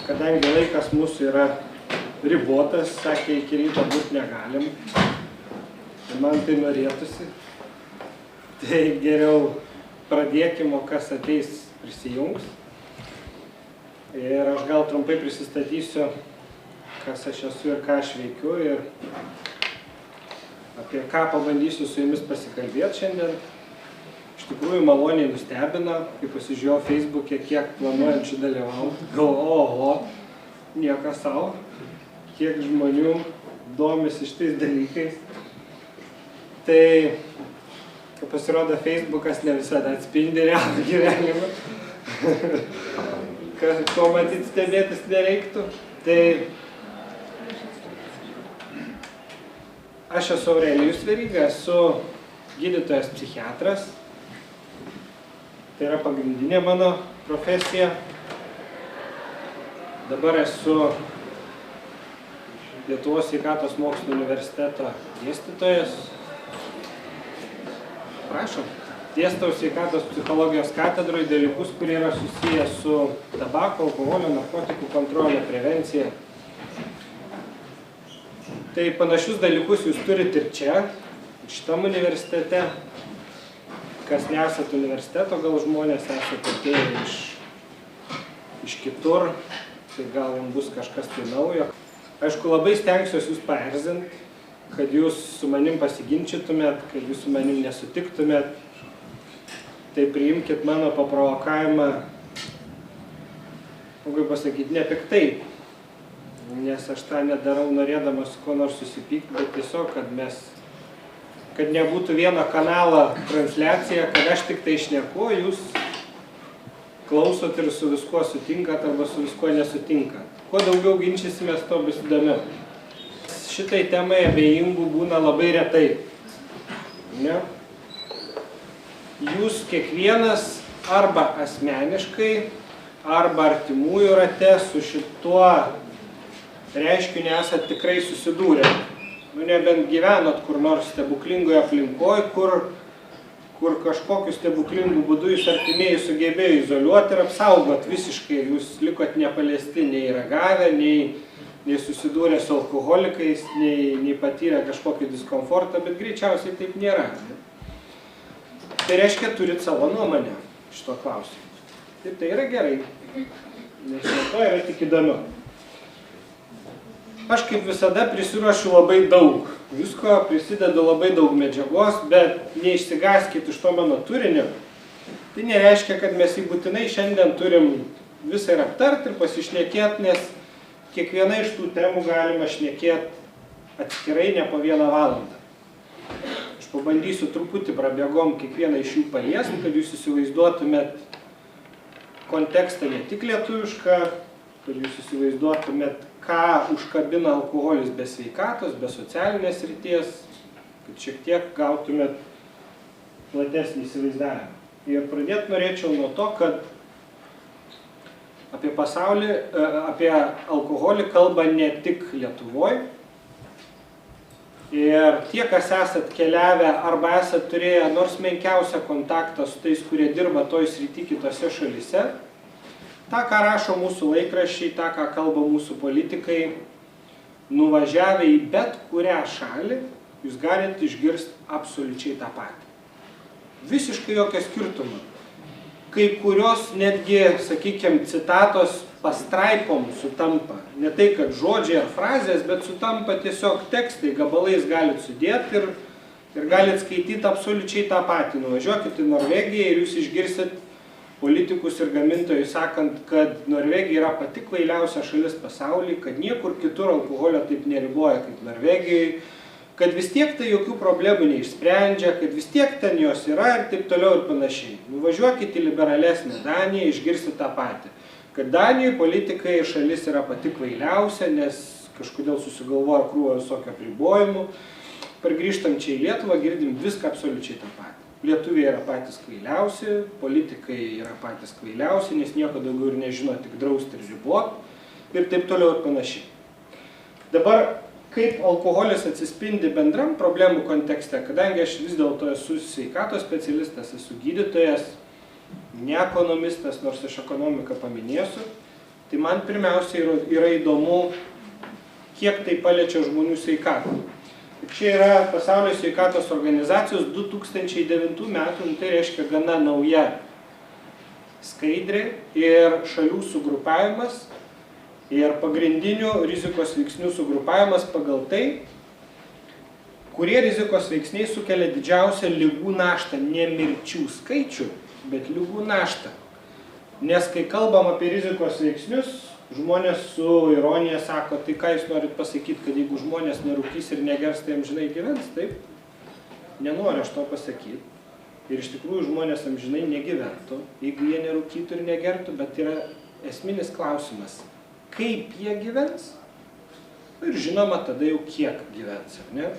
kadangi laikas mūsų yra ribotas, sakė, iki ryto būti negalim, man tai norėtųsi, tai geriau pradėkime, o kas ateis prisijungs. Ir aš gal trumpai prisistatysiu, kas aš esu ir ką aš veikiu ir apie ką pabandysiu su jumis pasikalbėti šiandien. Iš tikrųjų maloniai nustebino, kai pasižiūrėjau Facebook'e, kiek planuojančių dalyvauti. Oho, nieko savo, kiek žmonių domisi šitais dalykais. Tai, kaip pasirodo, Facebook'as ne visada atspindi realų gyvenimą. Ko matyt stebėtis nereiktų. Tai aš esu Aurelijus Veryga, esu gydytojas psichiatras. Tai yra pagrindinė mano profesija. Dabar esu Lietuvos sveikatos mokslų universiteto dėstytojas. Prašom. Dėstau sveikatos psichologijos katedroje dalykus, kurie yra susiję su tabako, alkoholio, narkotikų kontrolė, prevencija. Tai panašius dalykus jūs turite ir čia, šitam universitete. Kas nesat universiteto, gal žmonės esate atėję iš kitur, tai gal jums bus kažkas tai naujo. Aišku, labai stengsiuosi jūs paerzinti, kad jūs su manim pasiginčytumėt, kad jūs su manim nesutiktumėt. Tai priimkit mano paprovokavimą, kaip pasakyti, nepiktai. Nes aš tą nedarau norėdamas su kuo nors susipykti, bet tiesiog, kad nebūtų vieno kanalo transliacija, kad aš tik tai šneku, jūs klausot ir su viskuo sutinkat arba su viskuo nesutinkat. Kuo daugiau ginčysimės, to bus įdomiau. Šitai temai abejingų būna labai retai. Ne? Jūs kiekvienas arba asmeniškai, arba artimųjų rate su šituo reiškiniu esat tikrai susidūrę. Nebent gyvenot kur nors stebuklingoje aplinkoje, kur kažkokiu stebuklingų būdu jūs artimieji sugebėjo izoliuoti ir apsaugot visiškai. Jūs likot nepaliesti, nei ragavę, nei susidūrę su alkoholikais, nei patyrę kažkokį diskomfortą, bet greičiausiai taip nėra. Tai reiškia, turit savo nuomonę šito klausimu. Ir tai yra gerai, nes nuo to yra tik įdomu. Aš kaip visada prisiruošiu labai daug visko, prisidedu labai daug medžiagos, bet neišsigąskit iš to mano turinio. Tai nereiškia, kad mes jį būtinai šiandien turim visą ir aptarti ir pasišnekėti, nes kiekviena iš tų temų galima šnekėti atskirai ne po 1 valandą. Aš pabandysiu truputį prabėgom kiekvieną iš jų paliesti, kad jūs įsivaizduotumėt kontekstą ne tik lietuvišką, kad jūs įsivaizduotumėt, ką užkabina alkoholis be sveikatos, be socialinės srities, kad šiek tiek gautumėt platesnį įsivaizdavimą. Ir pradėti norėčiau nuo to, kad apie pasaulį, apie alkoholį kalba ne tik Lietuvoje. Ir tie, kas esat keliavę arba esat turėję nors menkiausią kontaktą su tais, kurie dirba toj srity kitose šalyse, tą, ką rašo mūsų laikraščiai, tą, ką kalba mūsų politikai, nuvažiavę į bet kurią šalį, jūs galite išgirsti absoliučiai tą patį. Visiškai jokio skirtumo. Kai kurios netgi, sakykime, citatos pastraipom sutampa. Ne tai, kad žodžiai ar frazės, bet sutampa tiesiog tekstai, gabalais galit sudėti ir galit skaityti absoliučiai tą patį. Nuvažiuokit į Norvegiją ir jūs išgirsit politikus ir gamintojus sakant, kad Norvegija yra pati kvailiausia šalis pasaulyje, kad niekur kitur alkoholio taip neriboja kaip Norvegijoje, kad vis tiek tai jokių problemų neišsprendžia, kad vis tiek ten jos yra ir taip toliau ir panašiai. Nuvažiuokit į liberalesnę Daniją, išgirsit tą patį. Kad Danijoje politikai ir šalis yra pati kvailiausia, nes kažkodėl susigalvoja krūvą visokio apribojimų. Pargrįžtam čia į Lietuvą, girdim viską absoliučiai tą patį. Lietuviai yra patys kvailiausi, politikai yra patys kvailiausi, nes nieko daugiau ir nežino, tik drausti ir riboti ir taip toliau ir panašiai. Dabar, kaip alkoholis atsispindi bendram problemų kontekste, kadangi aš vis dėlto esu sveikatos specialistas, esu gydytojas, ne ekonomistas, nors aš ekonomiką paminėsiu, tai man pirmiausia yra įdomu, kiek tai paliečia žmonių sveikatą. Čia yra Pasaulio sveikatos organizacijos 2009 metų, tai reiškia gana nauja skaidrė ir šalių sugrupavimas ir pagrindinių rizikos veiksnių sugrupavimas pagal tai, kurie rizikos veiksniai sukelia didžiausią ligų naštą, ne mirčių skaičių, bet ligų naštą. Nes kai kalbam apie rizikos veiksnius, žmonės su ironija sako, tai ką jūs norit pasakyti, kad jeigu žmonės nerūkys ir negers, tai amžinai gyvens, taip? Nenoriu aš to pasakyti. Ir iš tikrųjų žmonės amžinai negyventų, jeigu jie nerūkytų ir negertų, bet yra esminis klausimas, kaip jie gyvens ir žinoma tada jau kiek gyvens, ar ne?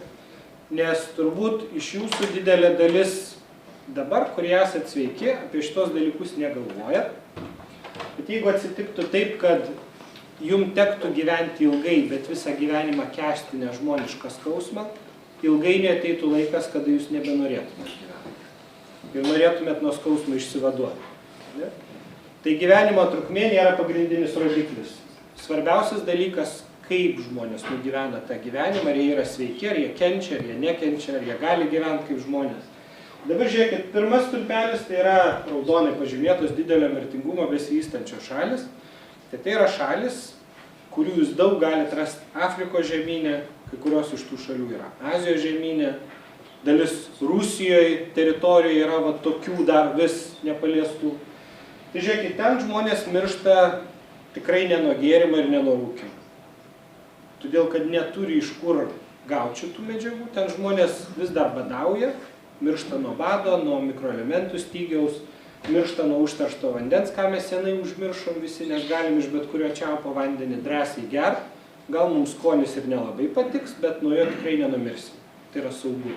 Nes turbūt iš jūsų didelė dalis dabar, kurie esat sveiki, apie šitos dalykus negalvojat. Bet jeigu atsitiktų taip, kad jums tektų gyventi ilgai, bet visą gyvenimą kęsti nežmonišką skausmą, ilgainiui ateitų laikas, kada jūs nebenorėtumėt gyventi. Ir norėtumėt nuo skausmo išsivaduoti. Ne? Tai gyvenimo trukmė nėra pagrindinis rodiklis. Svarbiausias dalykas, kaip žmonės nugyvena tą gyvenimą, ar jie yra sveiki, ar jie kenčia, ar jie nekenčia, ar jie gali gyventi kaip žmonės. Dabar žiūrėkit, pirmas stulpelis tai yra raudonai pažymėtos didelio mirtingumo besivystančios šalis. Tai yra šalis, kurių jūs daug galite rasti Afrikos žemyne, kai kurios iš tų šalių yra Azijos žemyne, dalis Rusijoje teritorijoje yra va, tokių dar vis nepaliestų. Tai žiūrėkit, ten žmonės miršta tikrai ne nuo gėrimo ir ne nuo rūkymo. Todėl, kad neturi iš kur gauti šitų medžiagų, ten žmonės vis dar badauja, miršta nuo bado, nuo mikroelementų stygiaus, miršta nuo užteršto vandens, ką mes senai užmiršom visi, nes galim iš bet kurio čiaupo vandenį drąsiai gert. Gal mums skonis ir nelabai patiks, bet nuo jo tikrai nenumirsim. Tai yra saugu.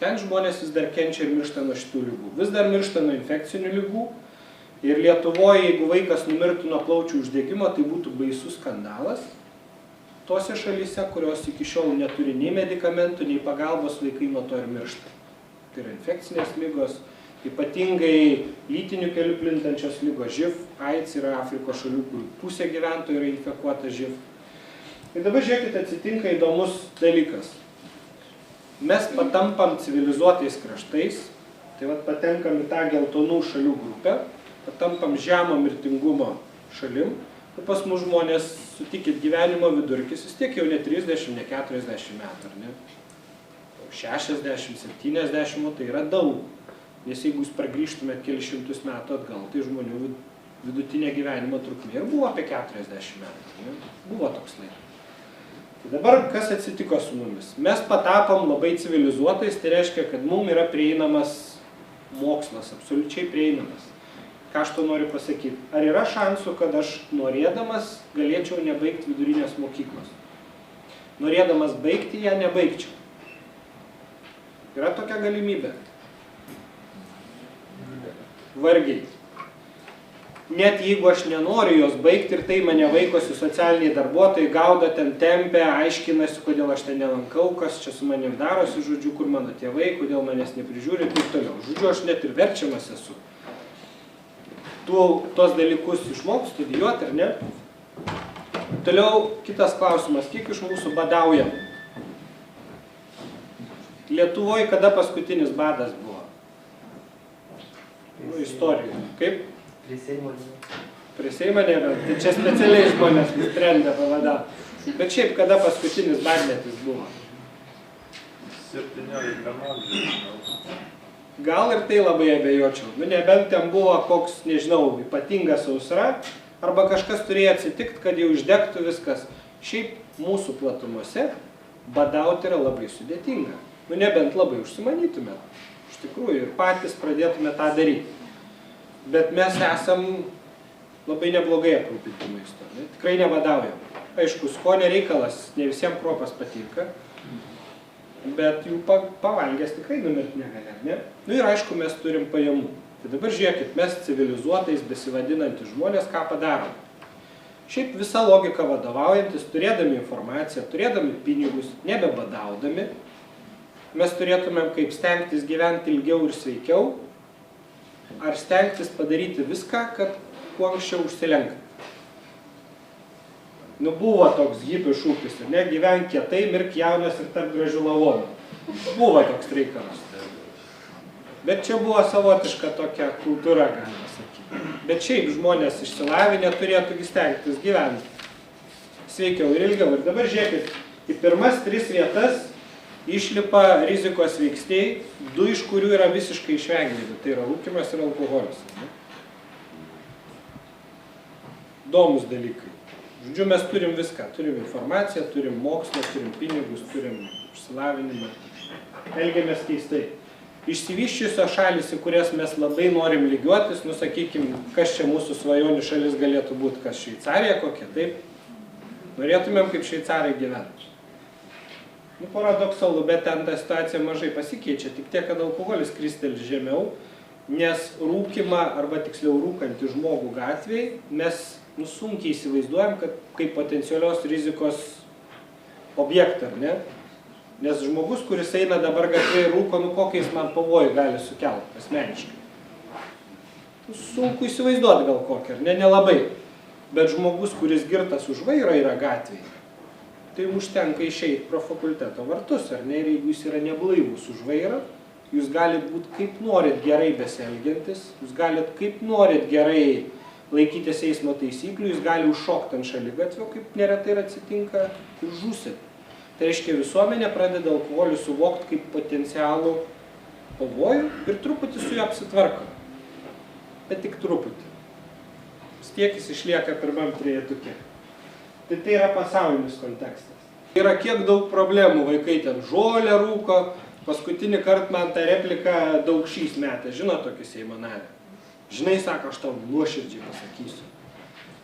Ten žmonės vis dar kenčia ir miršta nuo šitų lygų. Vis dar miršta nuo infekcinių lygų. Ir Lietuvoje, jeigu vaikas numirtų nuo plaučių uždegimo, tai būtų baisus skandalas. Tose šalyse, kurios iki šiol neturi nei medikamentų, nei pagalbos, vaikai nuo to ir miršta. Tai yra infekcinės lygos, ypatingai lytiniu keliu plintančios lygos živ, AIDS yra Afrikos šalių, kur pusė gyventojų yra infekuota živ. Ir dabar žiūrėkit, atsitinka įdomus dalykas. Mes patampam civilizuotais kraštais, tai vat patenkam į tą geltonų šalių grupę, patampam žemo mirtingumo šalim, ir pas mus žmonės, sutikit, gyvenimo vidurkis, vis tiek jau ne 30, ne 40 metų, ar ne? 60, 70, tai yra daug. Nes jeigu jūs pragrįžtumėt kelius šimtus metų atgal, tai žmonių vidutinė gyvenimo trukmė ir buvo apie 40 metų. Ne? Buvo toks laikas. Tai dabar kas atsitiko su mumis? Mes patapom labai civilizuotais, tai reiškia, kad mums yra prieinamas mokslas, absoliučiai prieinamas. Ką aš to noriu pasakyti? Ar yra šansų, kad aš norėdamas galėčiau nebaigti vidurinės mokyklos? Norėdamas baigti ją nebaigčiau. Yra tokia galimybė. Vargiai. Net jeigu aš nenoriu jos baigti ir tai mane vaikosi socialiniai darbuotojai, gaudo ten tempia, aiškinasi, kodėl aš ten nelankau, kas čia su manim darosi, žodžiu, kur mano tėvai, kodėl manęs neprižiūri ir taip toliau. Žodžiu, aš net ir verčiamas esu. Tuos dalykus išmokti, studijuoti, ar ne? Toliau kitas klausimas, kiek iš mūsų badaujam? Lietuvoje kada paskutinis badas buvo? Istorijoje. Kaip? Prie Seimo. Prie Seimo nėra. Tai čia specialiai žmonės nusprendė pavadauti. Bet šiaip kada paskutinis badmetis buvo? 17 amžiuje. Gal ir tai labai abejočiau. Nu, nebent ten buvo koks, nežinau, ypatinga sausra, arba kažkas turėjo atsitikti, kad jau išdegtų viskas. Šiaip mūsų platumose badauti yra labai sudėtinga. Nu, nebent labai užsimanytume. Iš tikrųjų, ir patys pradėtume tą daryti. Bet mes esam labai neblogai aprūpinti maisto. Ne? Tikrai nebadaujam. Aišku, skonio reikalas, ne visiems kruopas patinka, bet jų pavalgęs tikrai numirti negali, ne? Nu ir aišku, mes turim pajamų. Tai dabar žiūrėkit, mes civilizuotais besivadinantys žmonės ką padarom. Šiaip visa logika vadovaujantis, turėdami informaciją, turėdami pinigus, nebebadaudami, mes turėtumėm kaip stengtis gyventi ilgiau ir sveikiau, ar stengtis padaryti viską, kad kuo anksčiau užsilenkti. Nu buvo toks hipių šūkis, ne, gyvenk kietai, mirk jaunas ir tarp gražių lavonų. Buvo toks reikalas. Bet čia buvo savotiška tokia kultūra, galima sakyti. Bet šiaip žmonės išsilavinę turėtų stengtis gyventi sveikiau ir ilgiau. Ir dabar žiūrėkit, į pirmas 3 vietas išlipa rizikos veiksniai, 2 iš kurių yra visiškai išvengiami. Tai yra rūkymas ir alkoholis. Įdomus dalykai. Žodžiu, mes turim viską. Turim informaciją, turim mokslą, turim pinigus, turim išsilavinimą. Elgiamės keistai. Išsivysčiusios šalis, į kurias mes labai norim lygiuotis, nu sakykim, kas čia mūsų svajonių šalis galėtų būti, kas Šveicarija kokia, taip? Norėtumėm kaip šveicarai gyventi. Nu, paradoksalu, bet ten ta situacija mažai pasikeičia, tik tiek, kad alkoholis kristeli žemiau, nes rūkimą, arba tiksliau rūkantį žmogų gatvėj, mes sunkiai įsivaizduojam, kad kaip potencialios rizikos objektą, ne? Nes žmogus, kuris eina dabar gatvėje ir rūko, nu kokiais man pavojų gali sukelti asmeniškai. Sunku įsivaizduoti gal kokį, ar ne, nelabai. Bet žmogus, kuris girtas už vairą yra gatvėje, tai užtenka išeiti pro fakulteto vartus, ar ne, ir jeigu jis yra neblaivus už vairą, jūs galit būti kaip norit gerai besielgiantis, jūs galit kaip norit gerai laikytis eismo taisyklių, jūs gali užšokti ant šaligatvio, kaip neretai ir atsitinka, ir žūsit. Tai reiškia, visuomenė pradeda alkoholį suvokti kaip potencialų pavojų ir truputį su juo apsitvarko. Bet tik truputį. Stiekis išlieka pirmam trejetuke. Tai yra pasaulinis kontekstas. Yra kiek daug problemų, vaikai ten žolę rūko, paskutinį kartą man tą repliką Daukšys metė, žino tokį Seimo narį. Žinai, sako, aš tau nuoširdžiai pasakysiu.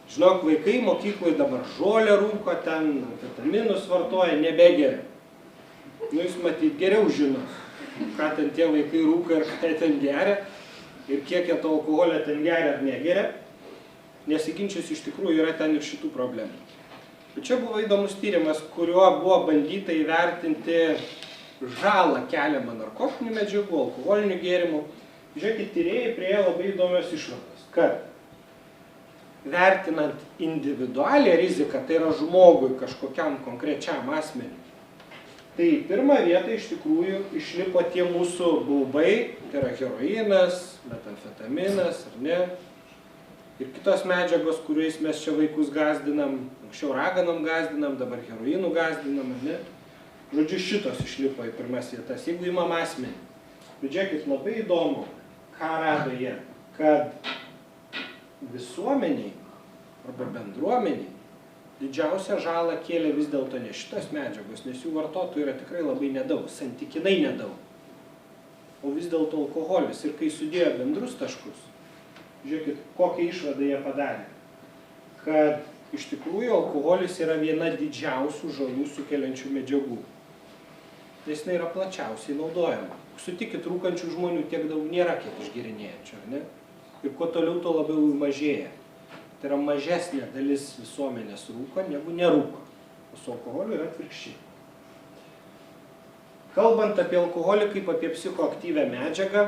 Žinok, vaikai mokyklai dabar žolę rūko, ten vitaminus vartoja, nebegeria. Nu, jūs matyt geriau žino, ką ten tie vaikai rūko ir ką ten geria, ir kiek jie to alkoholio ten geria ar negeria. Nesiginčius iš tikrųjų yra ten ir šitų problemų. Bet čia buvo įdomus tyrimas, kuriuo buvo bandyta įvertinti žalą keliamą narkotinių medžiagų, alkoholinių gėrimų. Žiūrėkit, tyrėjai priėjo labai įdomios išvados, kad vertinant individualią riziką, tai yra žmogui kažkokiam konkrečiam asmeniui, tai pirmą vietą iš tikrųjų išlipo tie mūsų baubai, tai yra heroinas, metamfetaminas, ar ne, ir kitos medžiagos, kuriais mes čia vaikus gazdinam, anksčiau raganom gazdinam, dabar heroinų gazdinam, ar ne. Žodžiu, šitos išlipo į pirmas vietas, jeigu imam asmenį. Bet žiūrėkit, labai įdomu, ką rado jie, kad visuomeniai arba bendruomeniai didžiausią žalą kėlė vis dėlto ne šitos medžiagos, nes jų vartotojų yra tikrai labai nedaug, santykinai nedaug, o vis dėlto alkoholis. Ir kai sudėjo bendrus taškus, žiūrėkit, kokią išvadą jie padarė, kad iš tikrųjų alkoholis yra viena didžiausių žalų sukeliančių medžiagų, nes jinai yra plačiausiai naudojama. Sutikit, rūkančių žmonių tiek daug nėra, kiek išgėrinėjančių, ar ne? Ir kuo toliau, to labiau mažėja. Tai yra mažesnė dalis visuomenės rūko, negu nerūko. O su alkoholiu yra atvirkščiai. Kalbant apie alkoholį kaip apie psichoaktyvią medžiagą,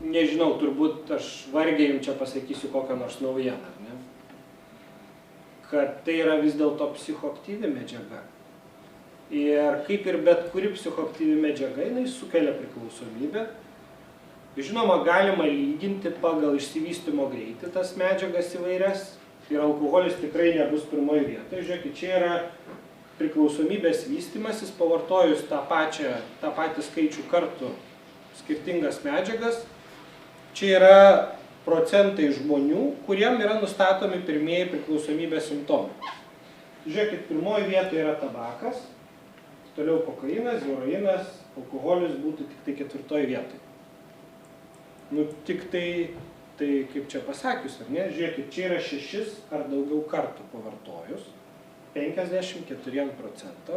nežinau, turbūt aš vargiai jums čia pasakysiu kokią nors naujieną, ne? Kad tai yra vis dėlto psichoaktyvi medžiaga. Ir kaip ir bet kuri psichoaktyvi medžiaga, jinai sukelia priklausomybę. Žinoma, galima lyginti pagal išsivystymo greitį tas medžiagas įvairias. Ir alkoholis tikrai nebus pirmoje vietoje. Žiūrėkit, čia yra priklausomybės vystymasis, pavartojus tą patį skaičių kartų skirtingas medžiagas. Čia yra procentai žmonių, kuriem yra nustatomi pirmieji priklausomybės simptomai. Žiūrėkit, pirmoje vietoje yra tabakas, toliau kokainas, heroinas, alkoholis būtų tik tai 4 vietoje. Nu, tik tai kaip čia pasakius, ar ne? Žiūrėkit, čia yra 6 ar daugiau kartų pavartojus, 54%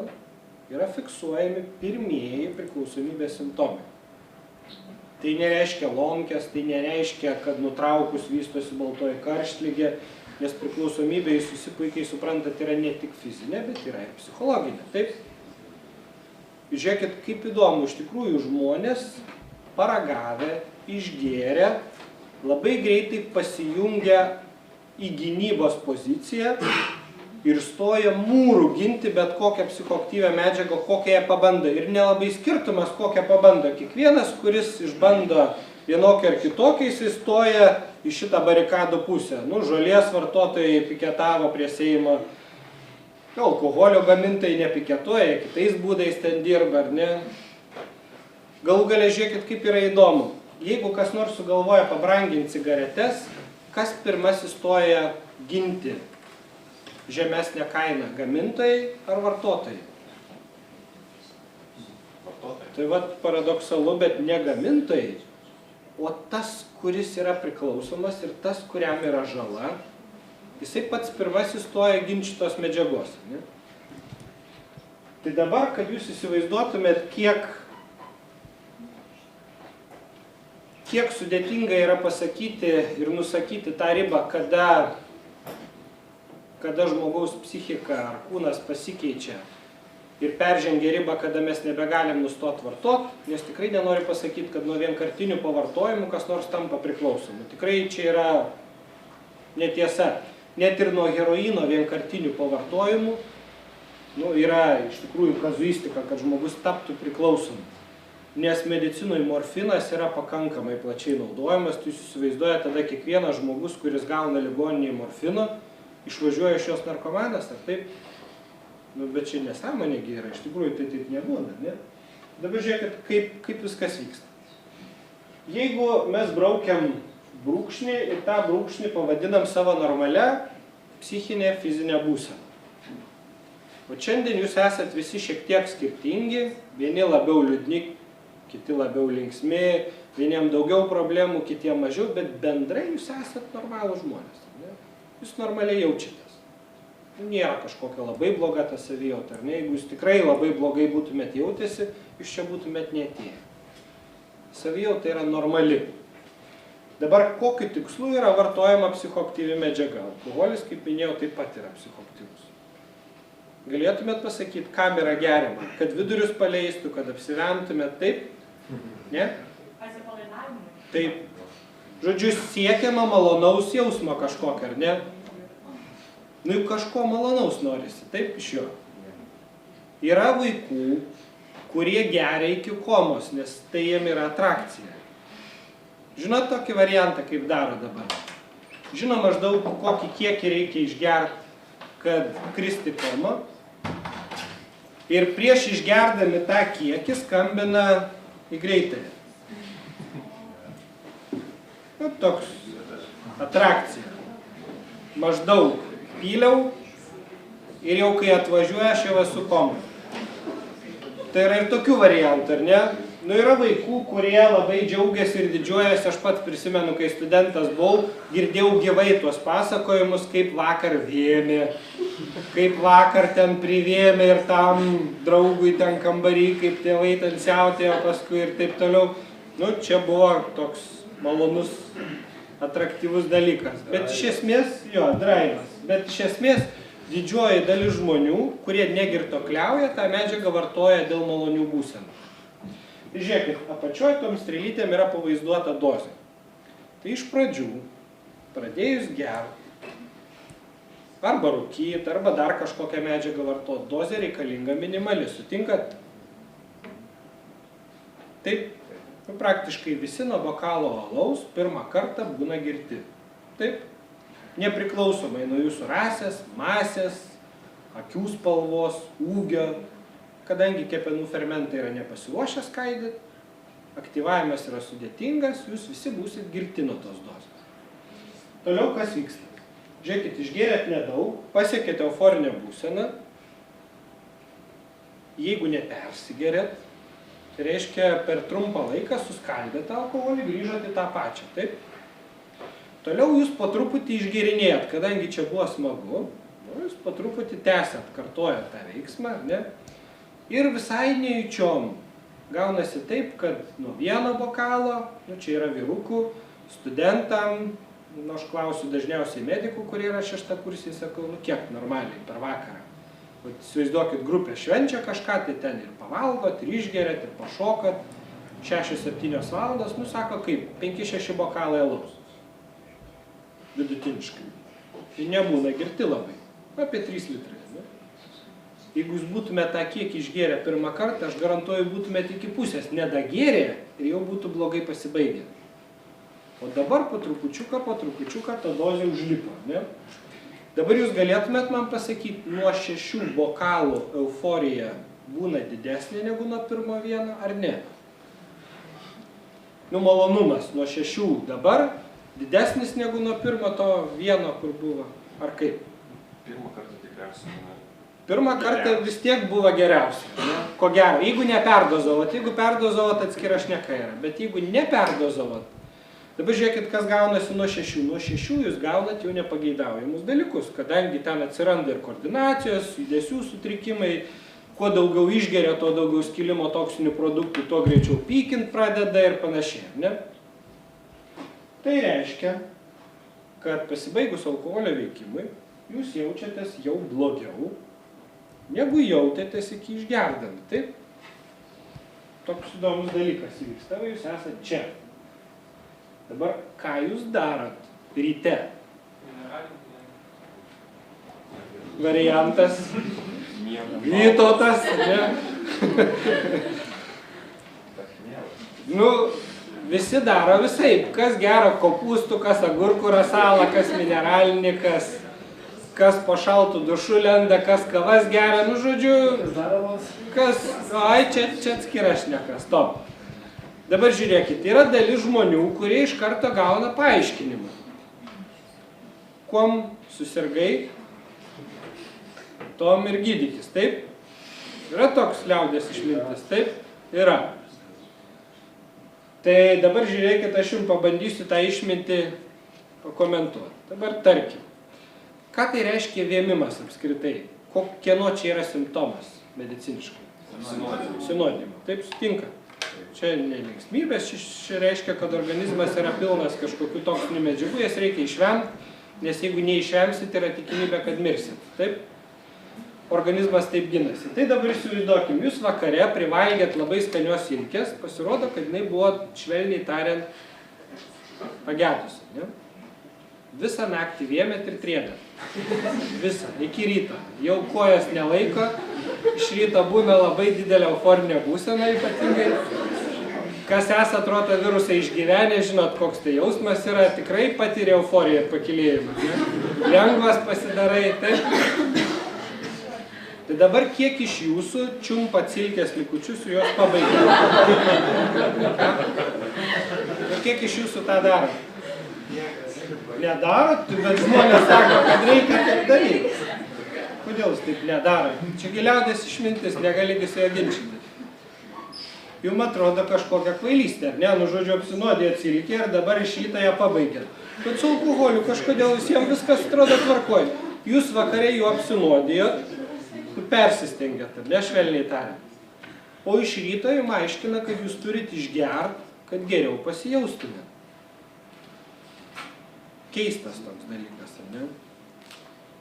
yra fiksuojami pirmieji priklausomybės simptomai. Tai nereiškia lonkės, tai nereiškia, kad nutraukus vystosi baltoji karštligė, nes priklausomybė, jūs visi puikiai suprantat, yra ne tik fizinė, bet yra ir psichologinė. Taip? Žiūrėkit, kaip įdomu, iš tikrųjų žmonės paragavę, išgėrę, labai greitai pasijungia į gynybos poziciją ir stoja mūrų ginti bet kokią psichoaktyvią medžiagą, kokią jie pabando. Ir nelabai skirtumas, kokią pabando. Kiekvienas, kuris išbando vienokį ar kitokį, jis stoja į šitą barikadų pusę. Nu, žolės vartotojai piketavo prie Seimo, alkoholio gamintojai nepiketuoja, kitais būdais ten dirba, ar ne? Galų gale žiūrėkit, kaip yra įdomu. Jeigu kas nors sugalvoja pabranginti cigaretes, kas pirmasis stoja ginti žemesnę kainą, gamintojai ar vartotojai? Vartotojai. Tai vat paradoksalu, bet ne gamintojai, o tas, kuris yra priklausomas ir tas, kuriam yra žala, jisai pats pirmasis stoja ginti šitos medžiagos. Ne? Tai dabar, kad jūs įsivaizduotumėt, kiek sudėtinga yra pasakyti ir nusakyti tą ribą, kada žmogaus psichika ar kūnas pasikeičia ir peržengia ribą, kada mes nebegalim nustoti vartoti, nes tikrai nenoriu pasakyti, kad nuo vienkartinių pavartojimų kas nors tampa priklausomu. Tikrai čia yra netiesa. Net ir nuo heroino vienkartinių pavartojimų yra iš tikrųjų kazuistika, kad žmogus taptų priklausomu. Nes medicinoje morfinas yra pakankamai plačiai naudojamas, tai jūs įsivaizduojate tada kiekvienas žmogus, kuris gauna ligoninėje morfino, išvažiuoja iš jos narkomanas, ar taip? Nu, bet čia nesąmonėgi yra, iš tikrųjų tai taip nebūna, ne? Dabar žiūrėkit, kaip viskas vyksta. Jeigu mes braukiam brūkšnį ir tą brūkšnį pavadinam savo normalia psichinė fizinė būsena. O šiandien jūs esat visi šiek tiek skirtingi, vieni labiau liūdni, kiti labiau linksmi, vieniem daugiau problemų, kitiem mažiau, bet bendrai jūs esat normalūs žmonės. Ne? Jūs normaliai jaučiatės. Nėra kažkokia labai bloga ta savijauta, ar ne? Jeigu jūs tikrai labai blogai būtumėt jautėsi, jūs čia būtumėt neatėję. Savijauta yra normali. Dabar kokiu tikslu yra vartojama psichoaktyvi medžiaga? Alkoholis, kaip minėjau, taip pat yra psichoaktyvus. Galėtumėt pasakyti, kam yra geriama? Kad vidurius paleistų, kad apsiventumėt, taip? Ne? Taip. Žodžiu, siekiama malonaus jausmo kažkokio, ar ne? Nu, kažko malonaus norisi, taip iš jo. Yra vaikų, kurie geria iki komos, nes tai jiem yra atrakcija. Žinot tokį variantą, kaip daro dabar? Žino maždaug, kokį kiekį reikia išgerti, kad kristi komą. Ir prieš išgerdami tą kiekį skambina į greitąją. Nu, toks atrakcija. Maždaug pyliau ir jau kai atvažiuoja, aš jau esu komą. Tai yra ir tokių variantų, ar ne? Nu, yra vaikų, kurie labai džiaugiasi ir didžiuojasi. Aš pats prisimenu, kai studentas buvau, girdėjau gyvai tuos pasakojimus, kaip vakar vėmė, kaip vakar ten privėmė ir tam draugui ten kambarį, kaip tėvai ten siautėjo paskui ir taip toliau. Nu, čia buvo toks malonus, atraktyvus dalykas. Bet iš esmės, draivas. Bet iš esmės, didžioji dalis žmonių, kurie negirtuokliauja, tą medžiagą vartoja dėl malonių būsenų. Tai žiūrėkit, apačioj tom strėlytėm yra pavaizduota dozė. Tai iš pradžių, pradėjus gerti, arba rūkyti, arba dar kažkokią medžiagą vartoti, dozė reikalinga minimali. Sutinkat? Taip, praktiškai visi nuo bokalo alaus pirmą kartą būna girti. Taip, nepriklausomai nuo jūsų rasės, masės, akių spalvos, ūgio. Kadangi kepenų fermentai yra nepasiruošę skaidyti, aktyvavimas yra sudėtingas, jūs visi būsit girti nuo tos dozės. Toliau kas vyksta? Žiūrėkit, išgėrėt nedaug, pasiekėte euforinę būseną. Jeigu nepersigerėt, tai reiškia per trumpą laiką suskaldėte alkoholį, grįžot į tą pačią, taip? Toliau jūs po truputį išgėrinėjat, kadangi čia buvo smagu, jūs po truputį tęsėt, kartojat tą veiksmą, ne? Ir visai nejučiom gaunasi taip, kad nuo vieno bokalo, čia yra vyrukų, studentam, aš klausiu dažniausiai medikų, kurie yra šeštakursiai, sakau, kiek normaliai per vakarą. Įsivaizduokit, grupė švenčia kažką, tai ten ir pavalgot, ir išgeriat, ir pašokat, 6-7 valandos, sako kaip, 5-6 bokalai alaus. Vidutiniškai. Tai nebūna girti labai. Apie 3 litrai. Ne? Jeigu jūs būtumėte tą kiekį išgėrę pirmą kartą, aš garantuoju, būtumėte iki pusės nedagėrę ir jau būtų blogai pasibaigę. O dabar po trupučiuką ta dozė užlipo. Ne? Dabar jūs galėtumėt man pasakyti, nuo 6 bokalų euforija būna didesnė negu nuo pirmo vieno, ar ne? Nu, malonumas nuo 6 dabar didesnis negu nuo pirmo to vieno, kur buvo, ar kaip? Pirmą kartą tikriausiai. Pirmą kartą vis tiek buvo geriausia. Ne? Ko gero, jeigu neperdozavot, jeigu perdozavot, atskira šneka yra, bet jeigu neperdozavot, dabar žiūrėkit, kas gaunasi nuo 6. Nuo 6 jūs gaunat jau nepageidaujamus dalykus, kadangi ten atsiranda ir koordinacijos, judesių sutrikimai, kuo daugiau išgeria, tuo daugiau skilimo toksinių produktų, tuo greičiau pykint pradeda ir panašiai. Ne? Tai reiškia, kad pasibaigus alkoholio veikimui, jūs jaučiatės jau blogiau, negu jautėtės iki išgerdami. Taip? Toks įdomus dalykas vyksta, jūs esate čia. Dabar, ką jūs darot ryte? Variantas. Vytautas. Ne? Nu, visi daro visaip. Kas gero kopūstų, kas agurkų rasalą, kas mineralinį, kas po šaltų dušų lenda, kas kavas geria. Nu, žodžiu, kas... Ai, čia atskira šneka. Stop. Dabar žiūrėkit, yra dalis žmonių, kurie iš karto gauna paaiškinimą. Kuom susirgai, tom ir gydykis, taip? Yra toks liaudės išmintis, taip? Yra. Tai dabar žiūrėkit, aš jums pabandysiu tą išmintį pakomentuoti. Dabar tarkim, ką tai reiškia vėmimas apskritai? Kieno čia yra simptomas mediciniškai? Sinodimo. Taip sutinka? Čia nelinksmybės, čia reiškia, kad organizmas yra pilnas kažkokių toksinių medžiagų, jas reikia išvengti, nes jeigu neišvengsit, yra tikimybė, kad mirsit. Taip? Organizmas taip ginasi. Tai dabar įsivaizduokim, jūs vakare privalgėt labai skanios silkės, pasirodo, kad jinai buvo, švelniai tariant, pagedusi. Ne? Visą naktį vėmėt ir trėdėt. Visą, iki ryto. Jau kojas nelaiko, iš ryto būna labai didelė euforinė būsena ypatingai. Kas esat rotavirusą išgyvenę, žinot, koks tai jausmas yra, tikrai patyrė euforiją ir pakilėjimą. Ne? Lengvas pasidarai, taip? Tai dabar kiek iš jūsų čiumpat silkės likučius ir juos pabaigia? Kiek iš jūsų tą daro? Nedarot, bet žmonės sako, kad reikia taip daryti. Kodėl jūs taip nedarot? Čia giliaudės išmintis, negali su ją ginčyti. Jums atrodo kažkokia kvailystė, ar ne? Nu, žodžiu, apsinuodėjot silkę ir dabar iš ryto ją pabaigėt. Bet su alkoholiu kažkodėl visiems viskas atrodo tvarkoj. Jūs vakare jų apsinuodėjot, persistengėt, ar ne, švelniai tariant. O iš ryto jums aiškina, kad jūs turit išgert, kad geriau pasijaustumėt. Keistas toks dalykas, ar ne?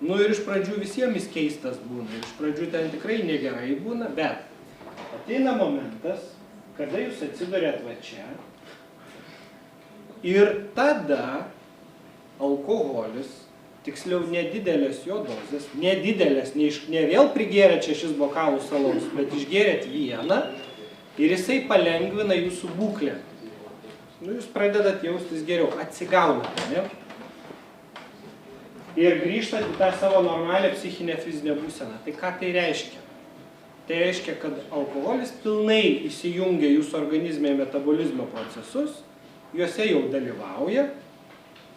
Nu ir iš pradžių visiems jis keistas būna, ir iš pradžių ten tikrai negerai būna, bet ateina momentas, kada jūs atsidurėt va čia ir tada alkoholis, tiksliau nedidelės jo dozės, nedidelės, ne vėl prigėrėt 6 bokalus alaus, bet išgėrėt vieną ir jisai palengvina jūsų būklę. Nu, jūs pradedat jaustis geriau, atsigaunate, ne? Ir grįžtat į tą savo normalią psichinę fizinę būseną. Tai ką tai reiškia? Tai reiškia, kad alkoholis pilnai įsijungia jūsų organizme metabolizmo procesus, juose jau dalyvauja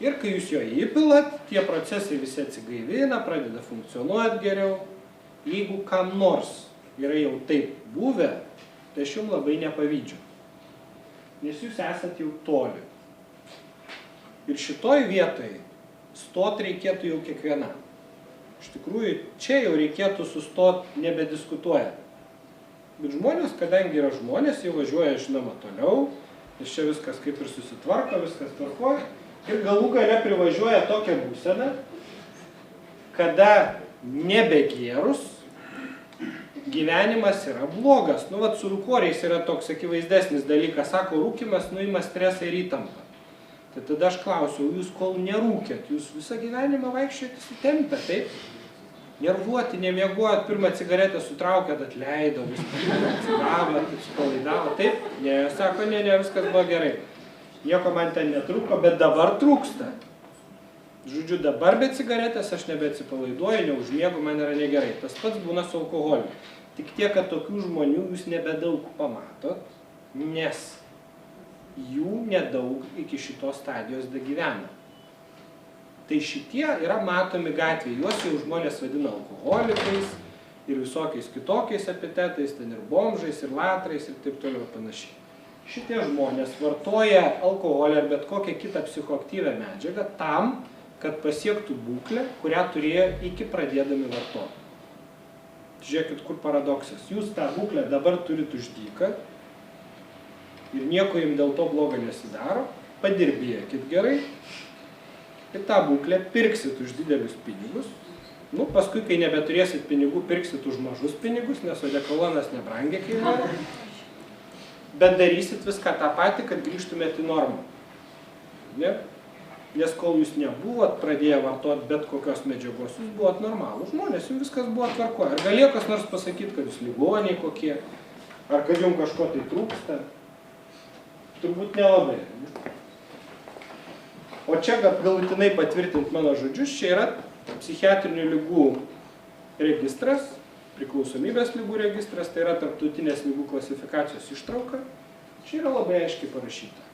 ir kai jūs jo įpilat, tie procesai visi atsigaivina, pradeda funkcionuoti geriau. Jeigu kam nors yra jau taip buvę, tai aš jums labai nepavydžiu, nes jūs esat jau toli. Ir šitoj vietoj stot reikėtų jau kiekvienam. Iš tikrųjų, čia jau reikėtų sustot nebediskutuojant. Bet žmonės, kadangi yra žmonės, jau važiuoja, žinoma, toliau, ir čia viskas kaip ir susitvarko, viskas tvarkoja, ir galų gale privažiuoja tokią būseną, kada nebegėrus gyvenimas yra blogas. Nu, vat su rūkoriais yra toks akivaizdesnis dalykas, sako, rūkimas nuima stresą ir įtampą. Tai tada aš klausiu, jūs kol nerūkėt, jūs visą gyvenimą vaikščiojat įsitempę, taip? Nervuoti, nemiegojot, pirmą cigaretę sutraukėt, atleido, viską atsigavo, atsipalaidavo. Taip, ne, sako, ne, viskas buvo gerai. Nieko man ten netrūko, bet dabar trūksta. Žodžiu, dabar be cigaretės aš nebeatsipalaiduoju, neužmiegu, man yra negerai. Tas pats būna su alkoholiu. Tik tiek, kad tokių žmonių jūs nebedaug pamatot, nes jų nedaug iki šitos stadijos dagyvena. Tai šitie yra matomi gatvėje, juos jau žmonės vadina alkoholikais ir visokiais kitokiais epitetais, ten ir bomžais, ir latrais ir taip toliau panašiai. Šitie žmonės vartoja alkoholį ar bet kokią kitą psichoaktyvią medžiagą tam, kad pasiektų būklę, kurią turėjo iki pradėdami vartoti. Žiūrėkit, kur paradoksas. Jūs tą būklę dabar turit už dyką ir nieko jums dėl to blogo nesidaro, padirbėkit gerai, ir tą būklę pirksit už didelius pinigus. Nu, paskui, kai nebeturėsit pinigų, pirksit už mažus pinigus, nes odekolonas nebrangiai kainuoja. Bet darysit viską tą patį, kad grįžtumėt į normą. Ne? Nes kol jūs nebuvot pradėję vartoti bet kokios medžiagos, jūs buvot normalūs žmonės, jums viskas buvo tvarkoje. Ar galėjo kas nors pasakyti, kad jūs ligoniai kokie, ar kad jums kažko tai trūksta? Turbūt nelabai. O čia galutinai patvirtinti mano žodžius, čia yra psichiatrinių ligų registras, priklausomybės ligų registras, tai yra tarptautinės ligų klasifikacijos ištrauka. Čia yra labai aiškiai parašyta.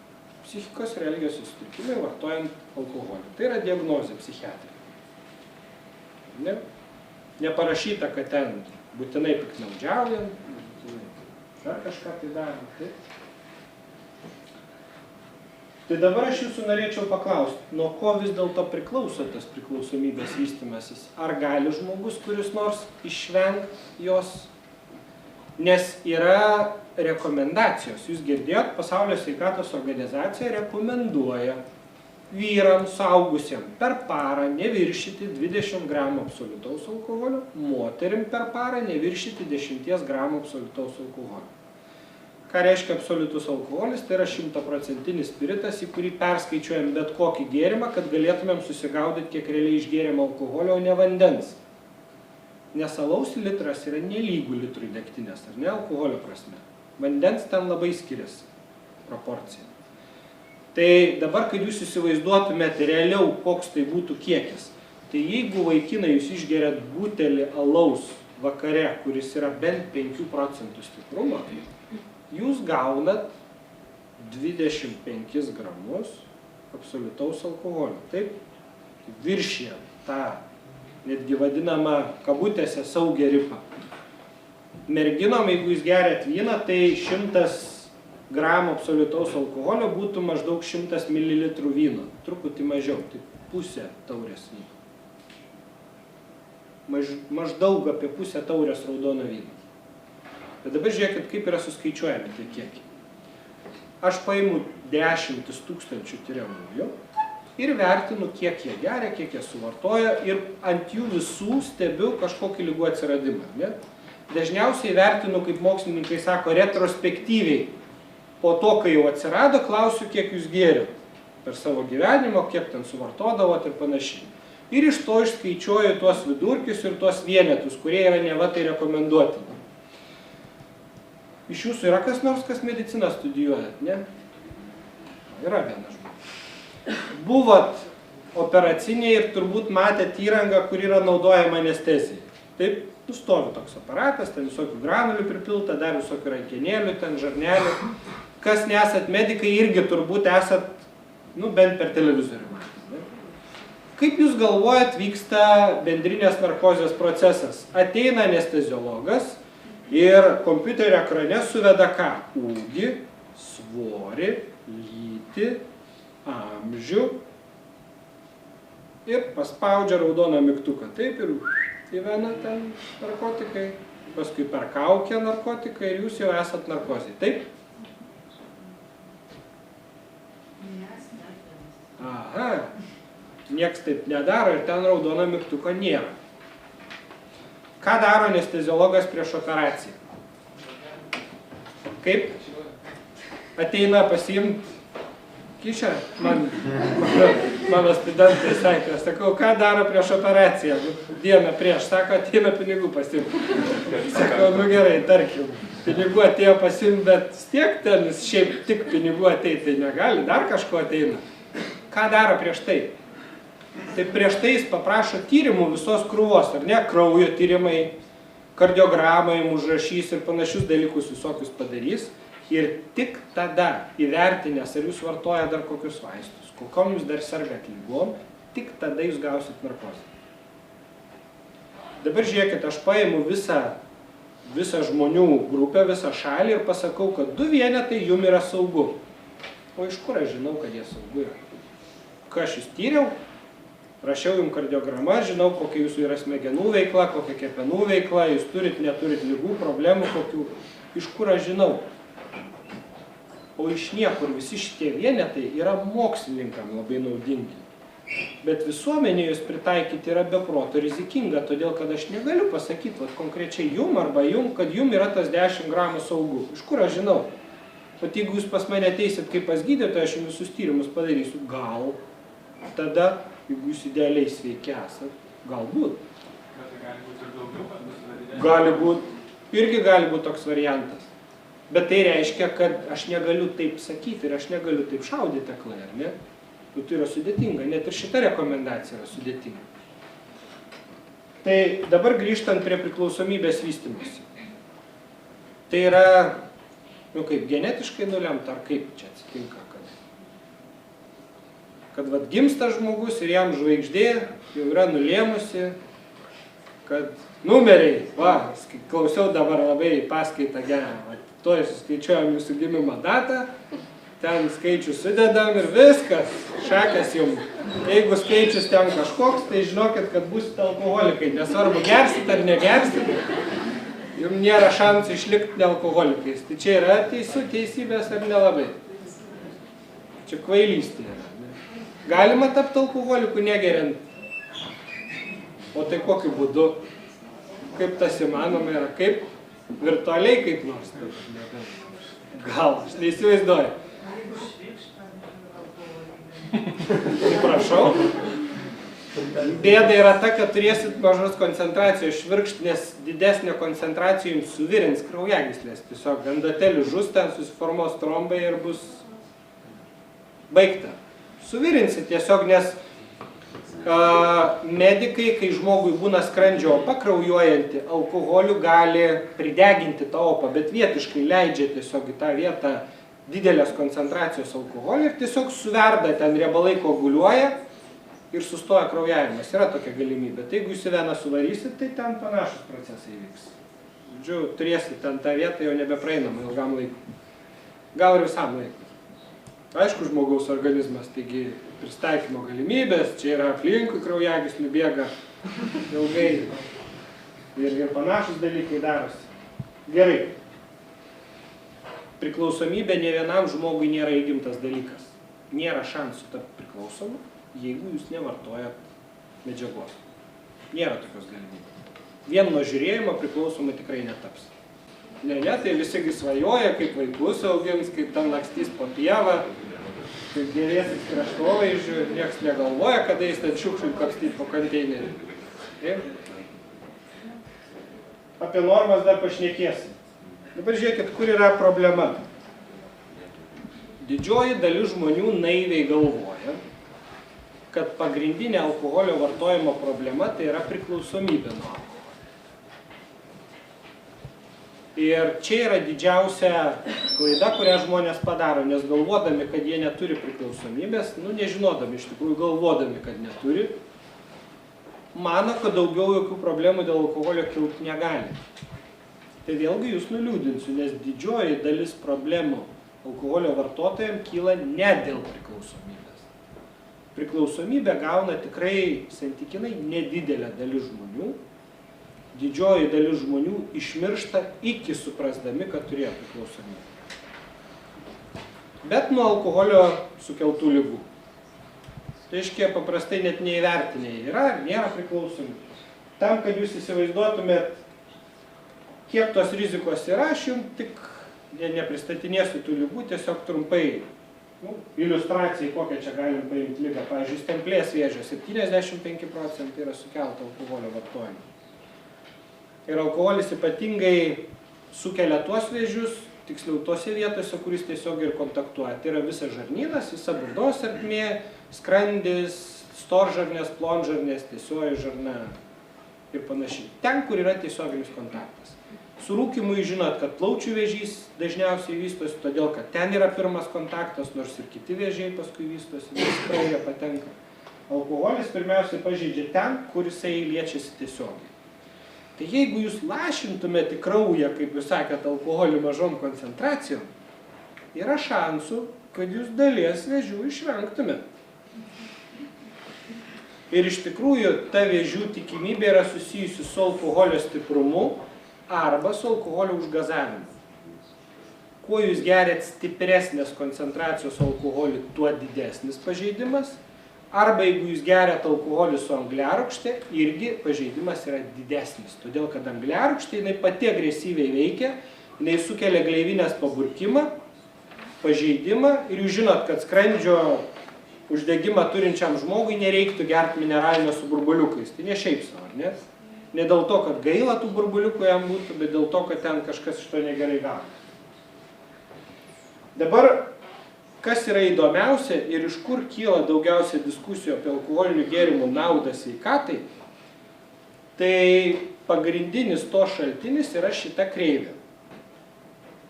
Psichikos ir elgesio sutrikimai vartojant alkoholį. Tai yra diagnozė psichiatrinė. Ne? Neparašyta, kad ten būtinai piktnaudžiaujant, dar kažką tai darant. Taip? Tai dabar aš jūsų norėčiau paklausti, nuo ko vis dėlto priklauso tas priklausomybės vystymasis? Ar gali žmogus kuris nors išvengti jos? Nes yra rekomendacijos. Jūs girdėjot, Pasaulio sveikatos organizacija rekomenduoja vyrams, suaugusiems per parą neviršyti 20 gramų absoliutaus alkoholio, moterim per parą neviršyti 10 gramų absoliutaus alkoholio. Ką reiškia absoliutus alkoholis? Tai yra 100% spiritas, į kurį perskaičiuojam bet kokį gėrimą, kad galėtumėm susigaudyti, kiek realiai išgėrėm alkoholio, o ne vandens. Nes alaus litras yra nelygų litrui degtinės, ar ne alkoholio prasme. Vandens ten labai skiriasi proporcija. Tai dabar, kad jūs įsivaizduotumėte realiau, koks tai būtų kiekis, tai jeigu vaikinai jūs išgeriat butelį alaus vakare, kuris yra bent 5% stiprumo, jūs gaunat 25 gramus absoliutaus alkoholio. Taip, viršijant tą netgi vadinamą kabutėse saugią ribą. Merginom, jeigu jūs geriat vyną, tai 100 gramų absoliutaus alkoholio būtų maždaug 100 ml vyno. Truputį mažiau, tai pusė taurės vyno. Maždaug apie pusę taurės raudono vyno. Bet dabar žiūrėkit, kaip yra suskaičiuojami tie kiekiai. Aš paimu 10 000 tyriamųjų ir vertinu, kiek jie geria, kiek jie suvartoja ir ant jų visų stebiu kažkokį ligų atsiradimą. Ne? Dažniausiai vertinu, kaip mokslininkai sako, retrospektyviai. Po to, kai jau atsirado, klausiu, kiek jūs gėrėt per savo gyvenimą, kiek ten suvartodavot ir panašiai. Ir iš to išskaičiuoju tuos vidurkius ir tuos vienetus, kurie yra neva tai rekomenduotini. Iš jūsų yra kas nors, kas mediciną studijuojat, ne? Yra vienas žmogus. Buvot operaciniai ir turbūt matėt įrangą, kur yra naudojama anestezijai. Taip, stovi toks aparatas, ten visokių granulių pripilta, dar visokių rankenėlių, ten žarnelių. Kas nesat medikai, irgi turbūt esat, bent per televizorių matėt. Ne? Kaip jūs galvojat, vyksta bendrinės narkozės procesas? Ateina anesteziologas ir kompiuterio ekrane suveda ką? Ūgį, svorį, lytį, amžių ir paspaudžia raudoną mygtuką. Taip ir įvena ten narkotikai, paskui per kaukę narkotikai ir jūs jau esat narkozėj. Taip? Aha, nieks taip nedaro ir ten raudono mygtuko nėra. Ką daro anesteziologas prieš operaciją? Kaip? Ateina pasiimti Kišia, mano studentai sakė, sakau, ką daro prieš operaciją, dieną prieš, sako, ateina pinigų pasimti. Sakau, nu gerai, tarkim, pinigų atėjo pasimti, bet tiek ten šiaip tik pinigų ateiti, tai negali, dar kažko ateina. Ką daro prieš tai? Tai prieš tai jis paprašo tyrimų visos krūvos, ar ne, kraujo tyrimai, kardiogramai, užrašys ir panašius dalykus visokius padarys. Ir tik tada įvertinęs, ar jūs vartoja dar kokius vaistus, kokiom jūs dar sergat lygom, tik tada jūs gausit narkozę. Dabar žiūrėkit, aš paimu visą žmonių grupę, visą šalį ir pasakau, kad 2 vienetai jum yra saugu. O iš kur aš žinau, kad jie saugu yra? Ką aš jūs tyriau? Rašiau jums kardiogramą, žinau, kokia jūsų yra smegenų veikla, kokia kepenų veikla, jūs turit, neturit lygų, problemų kokių. Iš kur aš žinau? O iš niekur visi šitie vienetai yra mokslininkam labai naudingi. Bet visuomenė jūs pritaikyti yra be proto rizikinga, todėl kad aš negaliu pasakyti vat, konkrečiai jum arba jum, kad jum yra tas 10 gramų saugu. Iš kur aš žinau? Vat jeigu jūs pas mane ateisit kaip pas gydytoją, aš jums visus tyrimus padarysiu. Gal. Tada, jeigu jūs idealiai sveiki esat, galbūt. Bet tai gali būti ir daugiau, kad bus vadinė. Gali būti. Irgi gali būti toks variantas. Bet tai reiškia, kad aš negaliu taip sakyti ir aš negaliu taip šaudyti aklai, ar ne? Nu, tai yra sudėtinga, net ir šita rekomendacija yra sudėtinga. Tai dabar grįžtant prie priklausomybės vystymosi. Tai yra, nu kaip, genetiškai nulemta, ar kaip čia atsitinka, kad vat gimsta žmogus ir jam žvaigždė jau yra nulėmusi, kad numeriai, va, klausiau dabar labai paskaitą gerą, tuoj suskaičiuojam jūsų gimimo datą, ten skaičius sudedam ir viskas, šakas jums. Jeigu skaičius ten kažkoks, tai žinokit, kad būsite alkoholikai, nesvarbu gersit ar negersit, jums nėra šansų išlikti nealkoholikais. Tai čia yra teisybės ar nelabai? Čia kvailystė yra. Galima tapti alkoholiku negeriant. O tai kokiu būdu? Kaip tas įmanoma yra? Kaip virtualiai kaip nors? Gal, aš neįsivaizduoju. Prašau. Bėda yra ta, kad turėsit mažos koncentracijos švirkšt, nes didesnė koncentracija jums suvirins kraujagyslės. Tiesiog endotelių žus, ten susiformuos trombai ir bus baigta. Suvirinsit tiesiog, nes medikai, kai žmogui būna skrandžio opa kraujuojanti, alkoholiu gali prideginti tą opą, bet vietiškai leidžia tiesiog į tą vietą didelės koncentracijos alkoholį ir tiesiog suverda, ten riebalai koaguliuoja ir sustoja kraujavimas. Yra tokia galimybė. Tai jeigu jūs į veną suvarysit, tai ten panašus procesai vyks. Žodžiu, turėsit ten tą vietą jau nebepraeinama ilgam laikui. Gal ir visam laikui. Aišku, žmogaus organizmas, taigi pristaikymo galimybės, čia yra aplinkui kraujagyslių bėga ilgai ir panašus dalykai darosi. Gerai. Priklausomybė ne vienam žmogui nėra įgimtas dalykas. Nėra šansų tapti priklausomu, jeigu jūs nevartojat medžiagos. Nėra tokios galimybės. Vien nuo žiūrėjimo priklausomai tikrai netaps. Ne, tai visigi svajoja, kaip vaikus augins, kaip ten lakstys po pievą, kaip dėvėsis kraštovaizdžių ir nieks negalvoja, kada jis ten šiukšlių kapstyti po konteinerį. Apie normas dar pašnekėsim. Dabar žiūrėkit, kur yra problema. Didžioji dalis žmonių naiviai galvoja, kad pagrindinė alkoholio vartojimo problema tai yra priklausomybė nuo alkoholio. Ir čia yra didžiausia klaida, kurią žmonės padaro, nes galvodami, kad jie neturi priklausomybės, nu nežinodami, iš tikrųjų galvodami, kad neturi, mano, kad daugiau jokių problemų dėl alkoholio kilti negali. Tai vėlgi jūs nuliūdinsiu, nes didžioji dalis problemų alkoholio vartotojams kyla ne dėl priklausomybės. Priklausomybę gauna tikrai santykinai nedidelė dalis žmonių. Didžioji dalis žmonių išmiršta iki suprasdami, kad turėjo priklausomybę. Bet nuo alkoholio sukeltų ligų. Tai reiškia, paprastai net neįvertiniai yra ar nėra priklausomybė. Tam, kad jūs įsivaizduotumėt, kiek tos rizikos yra, aš jums tik nepristatinėsiu tų ligų, tiesiog trumpai. Iliustracijai, kokią čia galim paimti ligą. Pavyzdžiui, stemplės vėžio 75% yra sukelta alkoholio vartojimo. Ir alkoholis ypatingai sukelia tuos vėžius, tiksliau tose vietose, kuris tiesiog ir kontaktuoja. Tai yra visas žarnynas, visa burnos ertmė, skrandis, storžarnės, plonžarnės, tiesioji žarna ir panašiai. Ten, kur yra tiesioginis kontaktas. Su rūkimui žinot, kad plaučių vėžys dažniausiai vystosi, todėl kad ten yra pirmas kontaktas, nors ir kiti vėžiai paskui vystosi, nes kraujyje patenka. Alkoholis pirmiausiai pažeidžia ten, kur jisai liečiasi tiesiogiai. Tai jeigu jūs lašintumėte kraują, kaip jūs sakėt, alkoholį mažom koncentracijom, yra šansų, kad jūs dalies vėžių išvengtumėte. Ir iš tikrųjų ta vėžių tikimybė yra susijusi su alkoholio stiprumu arba su alkoholio užgazavimu. Kuo jūs geriat stipresnės koncentracijos alkoholį, tuo didesnis pažeidimas. Arba jeigu jūs geriat alkoholį su angliarūgšte, irgi pažeidimas yra didesnis. Todėl, kad angliarūgštė jinai pati agresyviai veikia, jinai sukelia gleivinės paburkimą, pažeidimą ir jūs žinot, kad skrandžio uždegimą turinčiam žmogui nereiktų gerti mineralinio su burbuliukais. Tai ne šiaip savo, ar ne? Ne dėl to, kad gaila tų burbuliukų jam būtų, bet dėl to, kad ten kažkas iš to negerai gauna. Dabar, kas yra įdomiausia ir iš kur kyla daugiausia diskusijų apie alkoholinių gėrimų naudą sveikatai, tai pagrindinis to šaltinis yra šita kreivė.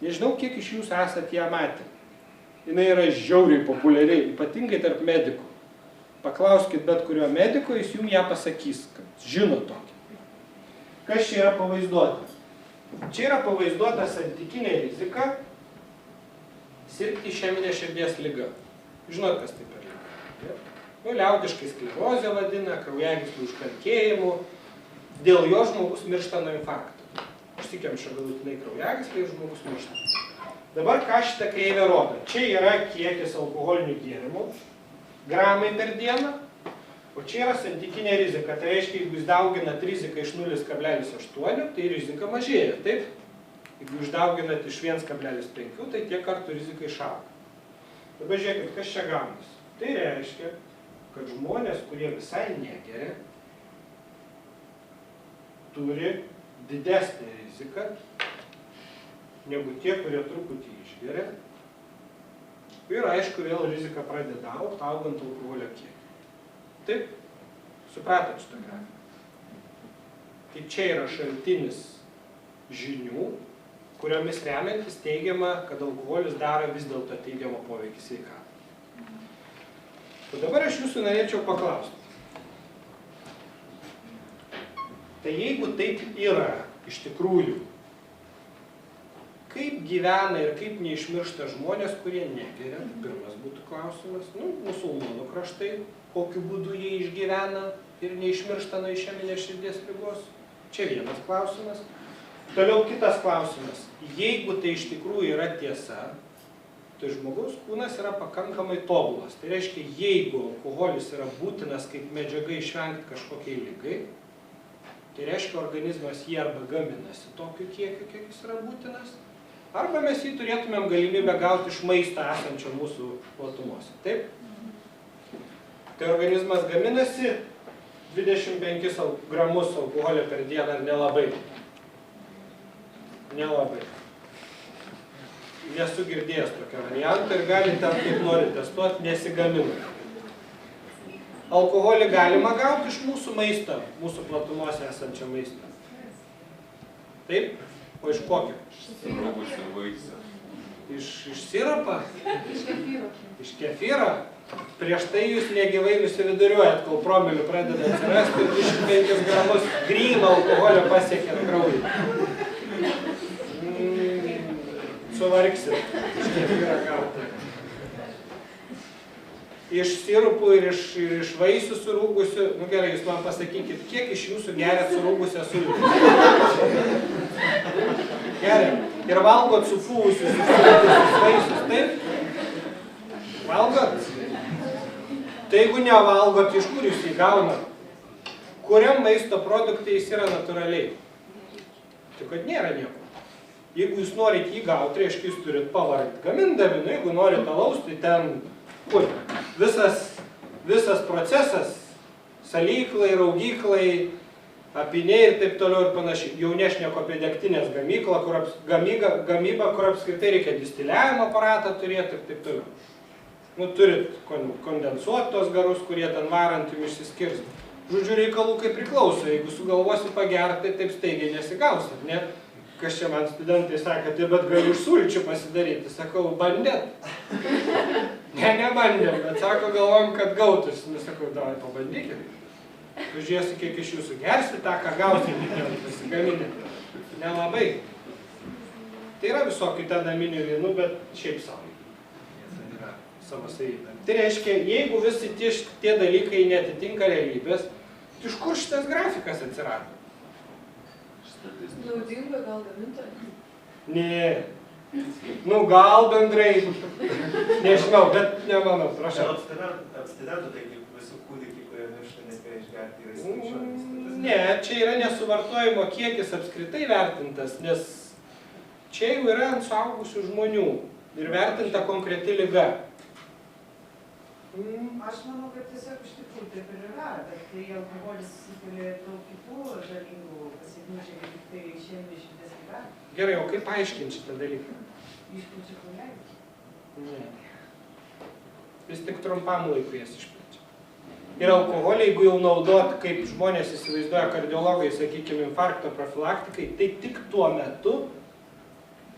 Nežinau, kiek iš jūsų esat ją matę. Jinai yra žiauriai populiari, ypatingai tarp medikų. Paklauskit bet kurio mediko, jis jums ją pasakys, kad žino tokį. Kas čia yra pavaizduota? Čia yra pavaizduota santykinė rizika sirgti išeminė širdies liga. Žinot, kas tai per liga? Liaudiškai sklerozė vadina, kraujagyslių užkalkėjimu. Dėl jo žmogus miršta nuo infarkto. Užsikemša galutinai kraujagysliai ir žmogus miršta. Dabar ką šitą kreivę rodo? Čia yra kiekis alkoholinių gėrimų, gramai per dieną. O čia yra santykinė rizika. Tai reiškia, jeigu jūs dauginat riziką iš 0,8, tai rizika mažėja, taip? Jeigu jūs dauginat iš 1,5, tai tiek kartų rizika išauga. Dabar žiūrėkit, kas čia gaunasi. Tai reiškia, kad žmonės, kurie visai negeria, turi didesnę riziką negu tie, kurie truputį išgeria. Ir aišku, vėl rizika pradeda augti, augant alkoholio kiekį. Taip, supratot šitą grafiką. Tai čia yra šaltinis žinių, kuriomis remiantis teigiama, kad alkoholis daro vis dėlto teigiamą poveikį sveikatai. O dabar aš jūsų norėčiau paklausti. Tai jeigu taip yra iš tikrųjų, kaip gyvena ir kaip neišmiršta žmonės, kurie negeria, pirmas būtų klausimas, musulmonų kraštai, kokiu būdu jie išgyvena ir neišmiršta nuo išeminės širdies ligos. Čia vienas klausimas. Toliau kitas klausimas. Jeigu tai iš tikrųjų yra tiesa, tai žmogaus kūnas yra pakankamai tobulas. Tai reiškia, jeigu alkoholis yra būtinas kaip medžiaga išvengti kažkokiai ligai, tai reiškia, organizmas jį arba gaminasi tokiu kiekiu, kiek jis yra būtinas, arba mes jį turėtumėm galimybę gauti iš maisto esančio mūsų platumose. Taip? Tai organizmas gaminasi 25 gramus alkoholio per dieną ar nelabai. Nelabai. Nesu girdėjęs tokio varianto ir galite, kaip nori testuoti, nesigamina. Alkoholį galima gauti iš mūsų maisto, mūsų platumose esančio maisto. Taip? O iš kokio? Iš sirupo? Iš kefyro? Prieš tai jūs negyvai nusividuriuojat, kol promilių pradeda atsirasti ir 25 gramus gryno alkoholio pasiekėt kraujį. Suvargsit iš kefyro gauti. Iš sirupų ir iš vaisių surūgusių, gerai, jūs man pasakykit, kiek iš jūsų geriat surūgusią sultį? Gerai. Ir valgot supūvusius vaisius, taip? Valgot? Tai jeigu nevalgot, iš kur jūs jį gaunat? Kuriam maisto produktai jis yra natūraliai? Tai kad nėra nieko. Jeigu jūs norit jį gauti, reiškia, jūs turit pavargti gamindami, nu, jeigu norit alaus, tai ten kur? Visas procesas, salyklai, raugyklai, apiniai ir taip toliau ir panašiai. Jau nešneku apie degtinės gamyklą, gamybą, kur apskritai reikia distiliavimo aparatą turėti ir taip toliau. Nu, turit kondensuotos garus, kurie ten varant jums išsiskirs. Žodžiu, reikalų kaip priklauso. Jeigu sugalvosi pagerti, tai taip staigiai nesigausit, ne? Kas čia man studentai sakė, tai bet galiu iš sulčių pasidaryti. Sakau, bandėt? Nebandėm, bet sako, galvom, kad gautųsi. Nu, sakau, davai pabandykit. Pažiūrėsiu, kiek iš jūsų gersi tą, ką gausite, pasigaminę. Nelabai. Tai yra visokių ten naminių vynų, bet šiaip savo. Savo savybę. Tai reiškia, jeigu visi tie dalykai netitinka realybės, tai iš kur šitas grafikas atsirado? Naudinga gal gamintojai? Ne. Nu, gal bendrai. Nežinau, bet nemanau, prašau. Abstinentų, tai kaip visų kūdikių, kurie miršta nespėja išgerti, yra įskaičiuojamas. Ne, čia yra nesuvartojimo kiekis apskritai vertintas, nes čia jau yra ant suaugusių žmonių ir vertinta konkreti liga. Aš manau, kad tiesiog iš tikrųjų taip ir yra, bet tai alkoholis sukelia daug kitų žalingų pasekmių, kaip tik tai šiandien išimties liga. Gerai, o kaip paaiškinti šitą dalyką? Išplečia kraujagysles. Ne. Vis tik trumpam laikui jas išplečia. Ir alkoholį, jeigu jau naudot, kaip žmonės įsivaizduoja kardiologai, sakykime, infarkto profilaktikai, tai tik tuo metu,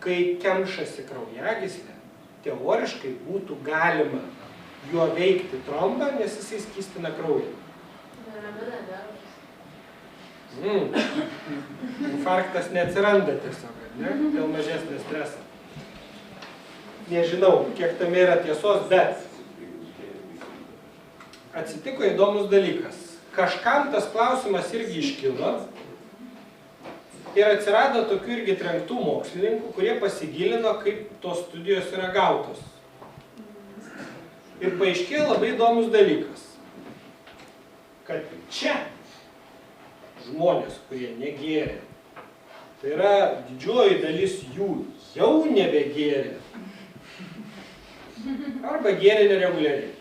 kai kemšasi kraujagyslė, teoriškai būtų galima juo veikti trombą, nes jisai skystina kraują. Infarktas neatsiranda tiesiog, ne? Dėl mažesnio streso. Nežinau, kiek tame yra tiesos, bet atsitiko įdomus dalykas. Kažkam tas klausimas irgi iškilo ir atsirado tokių irgi trenktų mokslininkų, kurie pasigilino, kaip tos studijos yra gautos. Ir paaiškėjo labai įdomus dalykas, kad čia žmonės, kurie negėrė, tai yra didžioji dalis jų jau nebegėrė arba gėrė nereguliariai.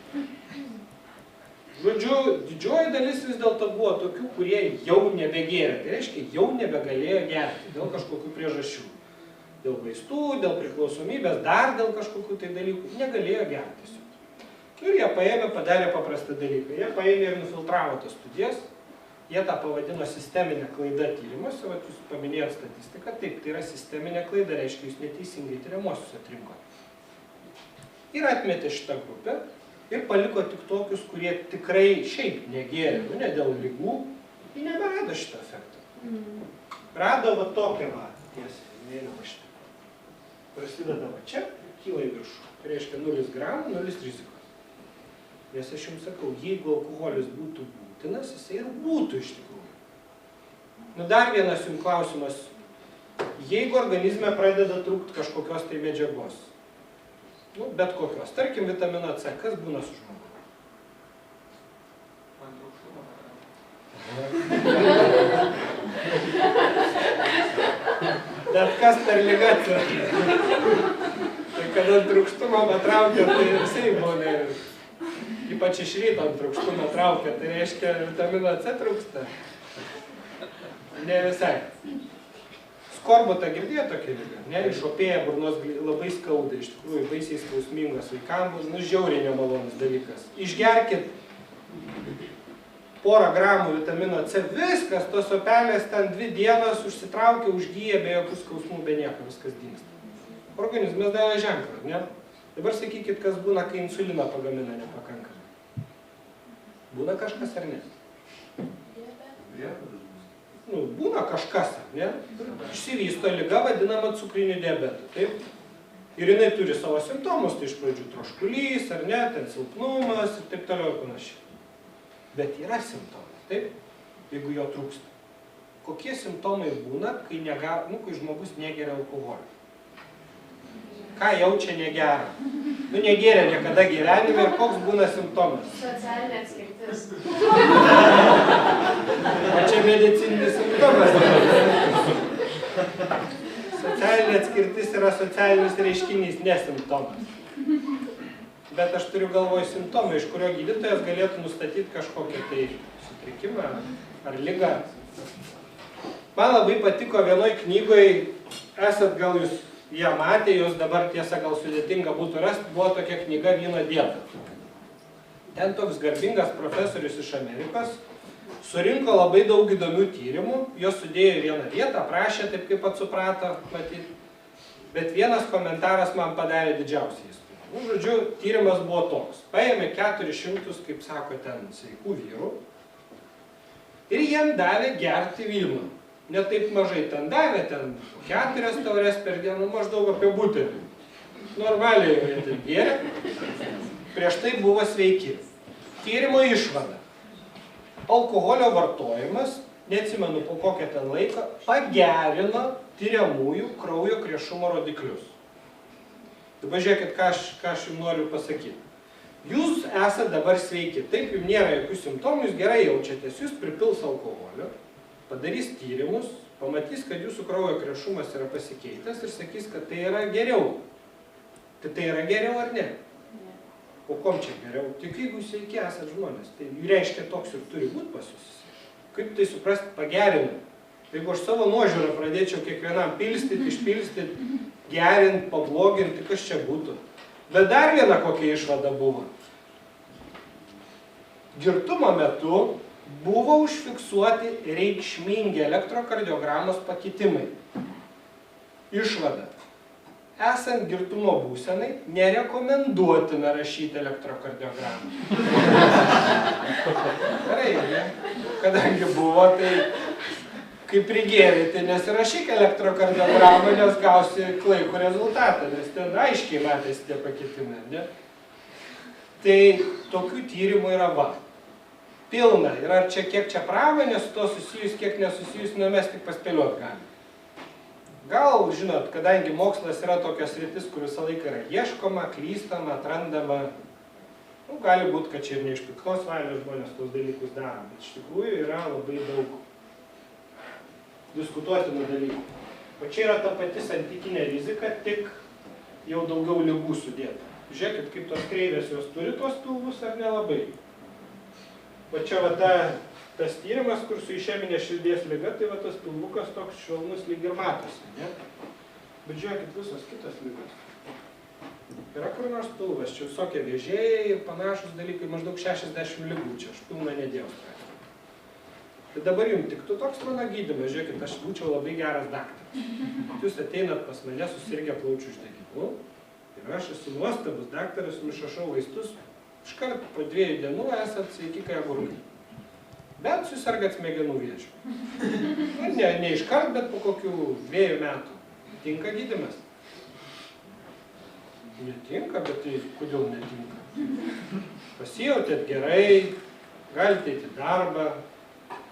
Žodžiu, didžioji dalis vis dėlto buvo tokių, kurie jau nebegėrė, tai reiškia, jau nebegalėjo gerti dėl kažkokių priežasčių. Dėl vaistų, dėl priklausomybės, dar dėl kažkokių tai dalykų, negalėjo gerti. Ir jie paėmė, padarė paprastą dalyką. Jie paėmė ir nufiltravo tas studijas. Jie tą pavadino sisteminę klaidą tyrimuose. Vat jūs paminėjot statistiką. Taip, tai yra sisteminė klaida, reiškia, jūs neteisingai tyriamuosius atrinkote. Ir atmetė šitą grupę ir paliko tik tokius, kurie tikrai šiaip negėrė, nu ne dėl ligų, jie neberado šitą efektą. Rado va tokią va, tiesiai, mėlyną šitą. Prasideda va čia, kyla į viršų. Tai reiškia 0 gramų, 0 rizikos. Nes aš jums sakau, jeigu alkoholis būtų būtinas, jisai ir būtų iš tikrųjų. Nu, dar vienas jums klausimas. Jeigu organizme pradeda trūkti kažkokios tai medžiagos, nu, bet kokios, tarkim vitamino C, kas būna su žmogumi? Man trūkštumą. Bet kas per ligą atsiranda? Tai kada trūkštumą patraukia, tai visai būna. Ypač iš ryto ant trūkštumą traukia, tai reiškia vitamino C trūksta. Ne visai. Skorbutą girdėjo tokia liga, ne? Išopėja burnos labai skauda, iš tikrųjų baisiai skausmingas vaikams, nu žiauriai nemalonus dalykas. Išgerkit porą gramų vitamino C, viskas, tos opelės ten 2 dienas užsitraukia, užgyja be jokių skausmų, be nieko, viskas dingsta. Organizmas davė ženklą, ne? Dabar sakykit, kas būna, kai insulino pagamina nepakankamai. Būna kažkas ar ne? Nu, būna kažkas, ar ne? Išsivysto liga vadinama cukriniu diabetu, taip? Ir jinai turi savo simptomus, tai iš pradžių troškulys, ar ne, ten silpnumas ir taip toliau ir panašiai. Bet yra simptomai, taip? Jeigu jo trūksta. Kokie simptomai būna, kai žmogus negeria alkoholio? Ką jaučia negera? Nu, negėrė niekada gyvenime ir koks būna simptomas? Socialinė atskirtis. O čia medicininis simptomas. Socialinė socialinė atskirtis yra socialinis reiškinys, ne simptomas. Bet aš turiu galvoj simptomą, iš kurio gydytojas galėtų nustatyti kažkokią tai sutrikimą ar ligą. Man labai patiko vienoj knygoj, esat gal jūs ją matė, jos dabar tiesa gal sudėtinga būtų rasti, buvo tokia knyga Vyno dieta. Ten toks garbingas profesorius iš Amerikos surinko labai daug įdomių tyrimų, jos sudėjo į vieną vietą, aprašė taip, kaip pats suprato, matyt. Bet vienas komentaras man padarė didžiausią įspūdį. Nu, žodžiu, tyrimas buvo toks. Paėmė 400, kaip sako, ten sveikų vyrų ir jiem davė gerti vyno. Ne taip mažai ten davė, ten 4 taures per dieną, maždaug apie butelį. Normaliai jie ten gėrė. Prieš tai buvo sveiki. Tyrimo išvada. Alkoholio vartojimas, neatsimenu po kokią ten laiką, pagerino tyriamųjų kraujo krešumo rodiklius. Dabar žiūrėkit, ką aš jums noriu pasakyti. Jūs esate dabar sveiki, taip jums nėra jokių simptomų, jūs gerai jaučiatės, jūs pripils alkoholio, padarys tyrimus, pamatys, kad jūsų kraujo krešumas yra pasikeitęs ir sakys, kad tai yra geriau. Tai yra geriau ar ne? O kom čia geriau? Tik jeigu sveiki esat žmonės, tai reiškia toks ir turi būti pas jūs. Kaip tai suprasti pagerinu? Jeigu aš savo nuožiūrą pradėčiau kiekvienam pilstyti, išpilstyti, gerinti, pabloginti, kas čia būtų. Bet dar viena kokia išvada buvo. Girtumo metu buvo užfiksuoti reikšmingi elektrokardiogramos pakitimai. Išvada. Esant girtumo būsenai, nerekomenduotina rašyti elektrokardiogramą. Gerai, ne? Kadangi buvo, tai kaip prigėrė, tai nesirašyk elektrokardiogramą, nes gausi klaikų rezultatą, nes ten aiškiai matėsi tie pakitimai, ne? Tai tokių tyrimų yra va. Pilna. Ir ar čia kiek čia pramonė su to susijus, kiek nesusijus, nu mes tik paspėliot galime. Gal, žinot, kadangi mokslas yra tokios sritis, kur visą laiką yra ieškoma, klystama, atrandama, nu, gali būti, kad čia ir ne iš piktos valios žmonės tos dalykus daro, bet iš tikrųjų yra labai daug diskutuotinų dalykų. O čia yra ta pati santykinė rizika, tik jau daugiau ligų sudėta. Žiūrėkit, kaip tos kreivės jos turi tuos pilvus ar nelabai. O čia va tas tyrimas, kur su išeminė širdies liga, tai va tas pilvukas toks švelnus lyg ir matosi, ne? Bet žiūrėkit, visos kitos ligos. Yra kur nors pilvas, čia visokie vėžėjai ir panašus dalykai, maždaug 60 ligų, čia aš pilną nedėjau straipsnį. Tai dabar jums tiktų toks mano gydymas, žiūrėkit, aš būčiau labai geras daktaras. Jūs ateinat pas mane susirgę plaučių uždegimu ir aš esu nuostabus daktaras, jums išrašau vaistus, iškart po 2 dienų esat sveiki kaip agurkai. Bet susirgat smegenų vėžiu. Ne iškart, bet po kokių 2 metų. Tinka gydymas? Netinka, bet tai kodėl netinka? Pasijautėt gerai, galite eiti į darbą,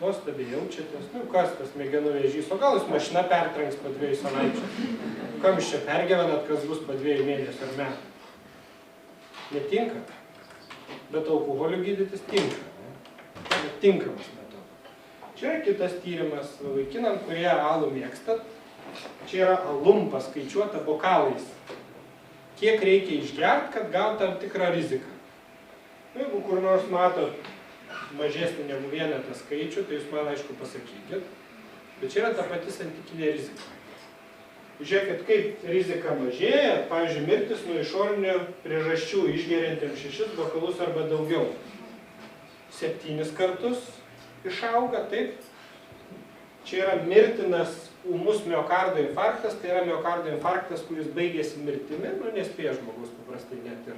nuostabiai jaučiatės. Nu, kas tas smegenų vėžys? O gal jūs mašina pertrenks po 2 savaičių? Kam jūs čia pergyvenat, kas bus po 2 mėnesių ar metų? Netinka. Bet alkoholiu gydytis tinka. Tinkamas metodas. Čia yra kitas tyrimas vaikinam, kurie alų mėgstat. Čia yra alum paskaičiuota bokalais. Kiek reikia išgert, kad gauti tam tikrą riziką. Jeigu kur nors matot mažesnį negu vienetą skaičių, tai jūs man aišku pasakykit. Bet čia yra ta pati santykinė rizika. Žiūrėkit, kaip rizika mažėja, pavyzdžiui, mirtis nuo išorinių priežasčių išgeriantiem 6 bokalus arba daugiau. 7 kartus išauga, taip. Čia yra mirtinas ūmus miokardo infarktas, tai yra miokardo infarktas, kuris baigėsi mirtimi, nu nespėja žmogus paprastai net ir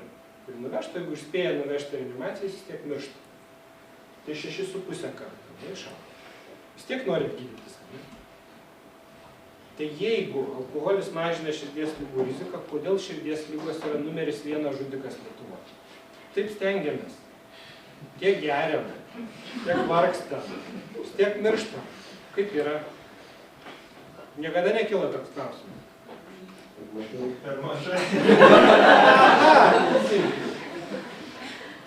nuvežti, jeigu spėja nuvežti reanimaciją, jis tiek miršta. Tai 6,5 kartų, neišauga. Vis tiek norit gydytis, ne? Tai jeigu alkoholis mažina širdies ligų riziką, kodėl širdies ligos yra numeris 1 žudikas Lietuvoje? Taip stengiamės. Tiek geriame, tiek vargsta, tiek miršta. Kaip yra? Niekada nekilo toks klausimas. Per mažai.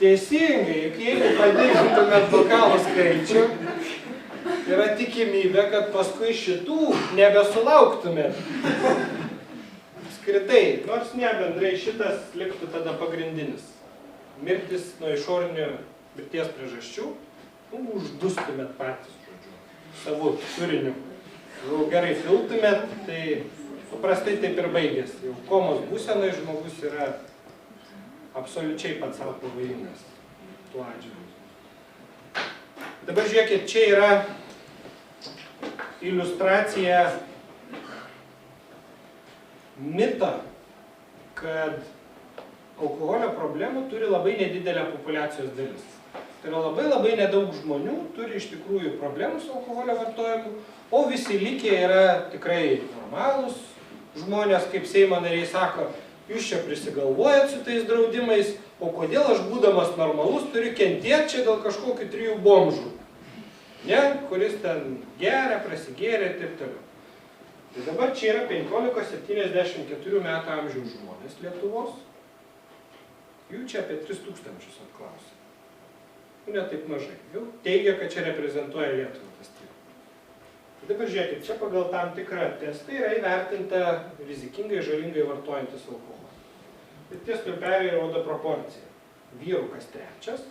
Teisingai, jeigu padidintumėt bokalų skaičių, yra tikimybė, kad paskui šitų nebesulauktumėt. apskritai, nors ne bendrai šitas liktų tada pagrindinis. Mirtis nuo išorinių mirties priežasčių, uždustumėt patys, žodžiu, savo turiniu. Jau gerai filtumėt, tai paprastai taip ir baigėsi. Jau komos būsenai žmogus yra absoliučiai pats savo pavojingas tuo atžvilgiu. Dabar žiūrėkit, čia yra iliustracija mito, kad alkoholio problemų turi labai nedidelę populiacijos dalis. Tai yra labai nedaug žmonių turi iš tikrųjų problemų su alkoholio vartojimu, o visi likę yra tikrai normalūs žmonės, kaip Seimo nariai sako, jūs čia prisigalvojat su tais draudimais, o kodėl aš būdamas normalus turiu kentėti čia dėl kažkokių 3 bomžų, ne, kuris ten geria, prasigėrė ir taip toliau. Tai dabar čia yra 15-74 metų amžiaus žmonės Lietuvos, jų čia apie 3000 apklausė. Ne taip mažai. Jau teigia, kad čia reprezentuoja Lietuvą tas tyrimas. Dabar žiūrėkit, čia pagal tam tikrą testą yra įvertinta rizikingai, žalingai vartojantis alkoholį. Ir tie stulpeliai rodo proporciją. Vyrų kas 3,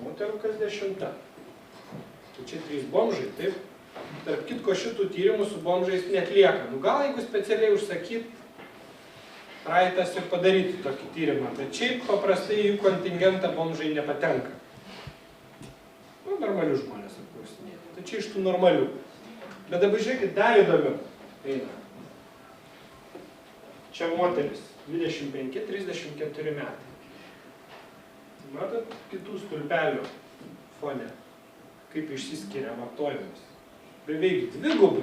moterų kas 10. Tai čia 3 bomžai, taip? Tarp kitko šitų tyrimų su bomžais netlieka. Nu gal jeigu specialiai užsakyt, praeitas ir padaryti tokį tyrimą, bet šiaip paprastai jų kontingentą bomžai nepatenka. Nu, normalių žmonės apklausinėti. Tai čia iš tų normalių. Bet dabar žiūrėkit, dar įdomiau eina. Čia moteris, 25-34 metai. Matot kitų stulpelių fone, kaip išsiskiria vartojimas. Beveik 2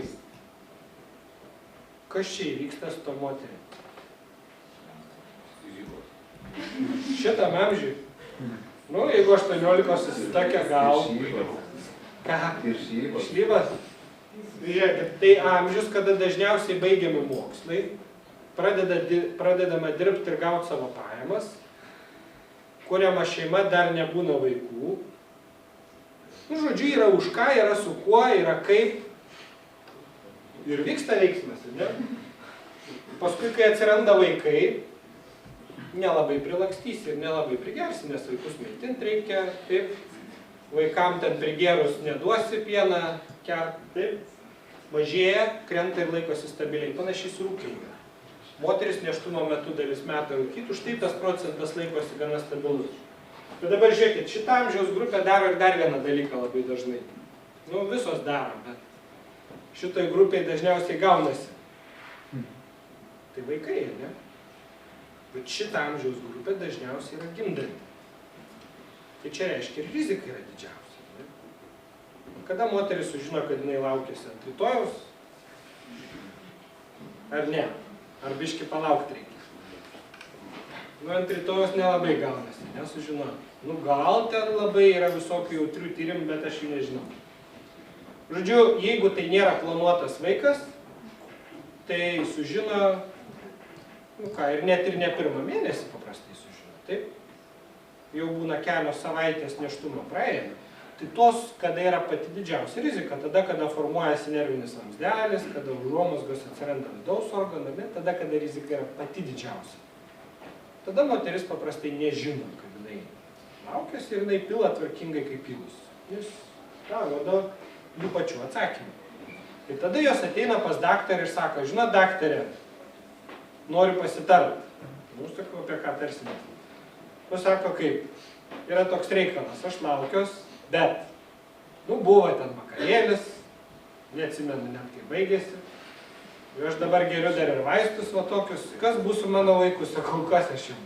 Kas čia įvyksta su to moterį? Šitam amžiui. Nu, jeigu 18 susitakia gal. Ką? Išlyvas? Žiūrėkit, tai amžius, kada dažniausiai baigiami mokslai, pradedama dirbti ir gauti savo pajamas, kuriama šeima, dar nebūna vaikų. Nu, žodžiu, yra už ką, yra su kuo, yra kaip. Ir vyksta veiksmas, ne? Paskui, kai atsiranda vaikai, nelabai prilakstysi ir nelabai prigersi, nes vaikus maitinti reikia, taip. Vaikam ten prigėrus neduosi pieną, taip. Mažėja, krenta ir laikosi stabiliai. Panašiai su rūkymu. Moteris nėštumo metu dalis metų rūkyti, už tai tas procentas laikosi gana stabilus. Bet dabar žiūrėkit, šitą amžiaus grupę daro ir dar vieną dalyką labai dažnai. Nu, visos daro, bet šitoj grupiai dažniausiai gaunasi. Tai vaikai, ne? Bet šitą amžiaus grupę dažniausiai yra gimdanti. Tai čia reiškia ir rizika yra didžiausia. Kada moteris sužino, kad jinai laukiasi ant rytojaus? Ar ne? Ar biški palaukti reikia? Nu, ant rytojaus nelabai gaunasi, nesužino. Nu, gal ten labai yra visokių jautrių tyrimų, bet aš jų nežinau. Žodžiu, jeigu tai nėra planuotas vaikas, tai sužino, nu ką, ir net ir ne 1 mėnesį paprastai sužino, taip? Jau būna kelios savaitės nėštumo praeina. Tai tos, kada yra pati didžiausia rizika, tada, kada formuojasi nervinis vamzdelis, kada užuomazgos atsiranda vidaus organame, tada, kada rizika yra pati didžiausia. Tada moteris paprastai nežino, kad jinai laukiasi ir jinai pila tvarkingai kaip pilus. Jis rodo jų pačių atsakymą. Tai tada jos ateina pas daktarą ir sako, žinot, daktarė, noriu pasitarti. Nu, sakau, apie ką tarsimės. Nu, sako, kaip, yra toks reikalas, aš laukiuos, bet, nu, buvo ten vakarėlis, neatsimenu net kaip baigėsi. Ir aš dabar geriu dar ir vaistus va tokius. Kas bus su mano vaiku, sakau, kas aš jau?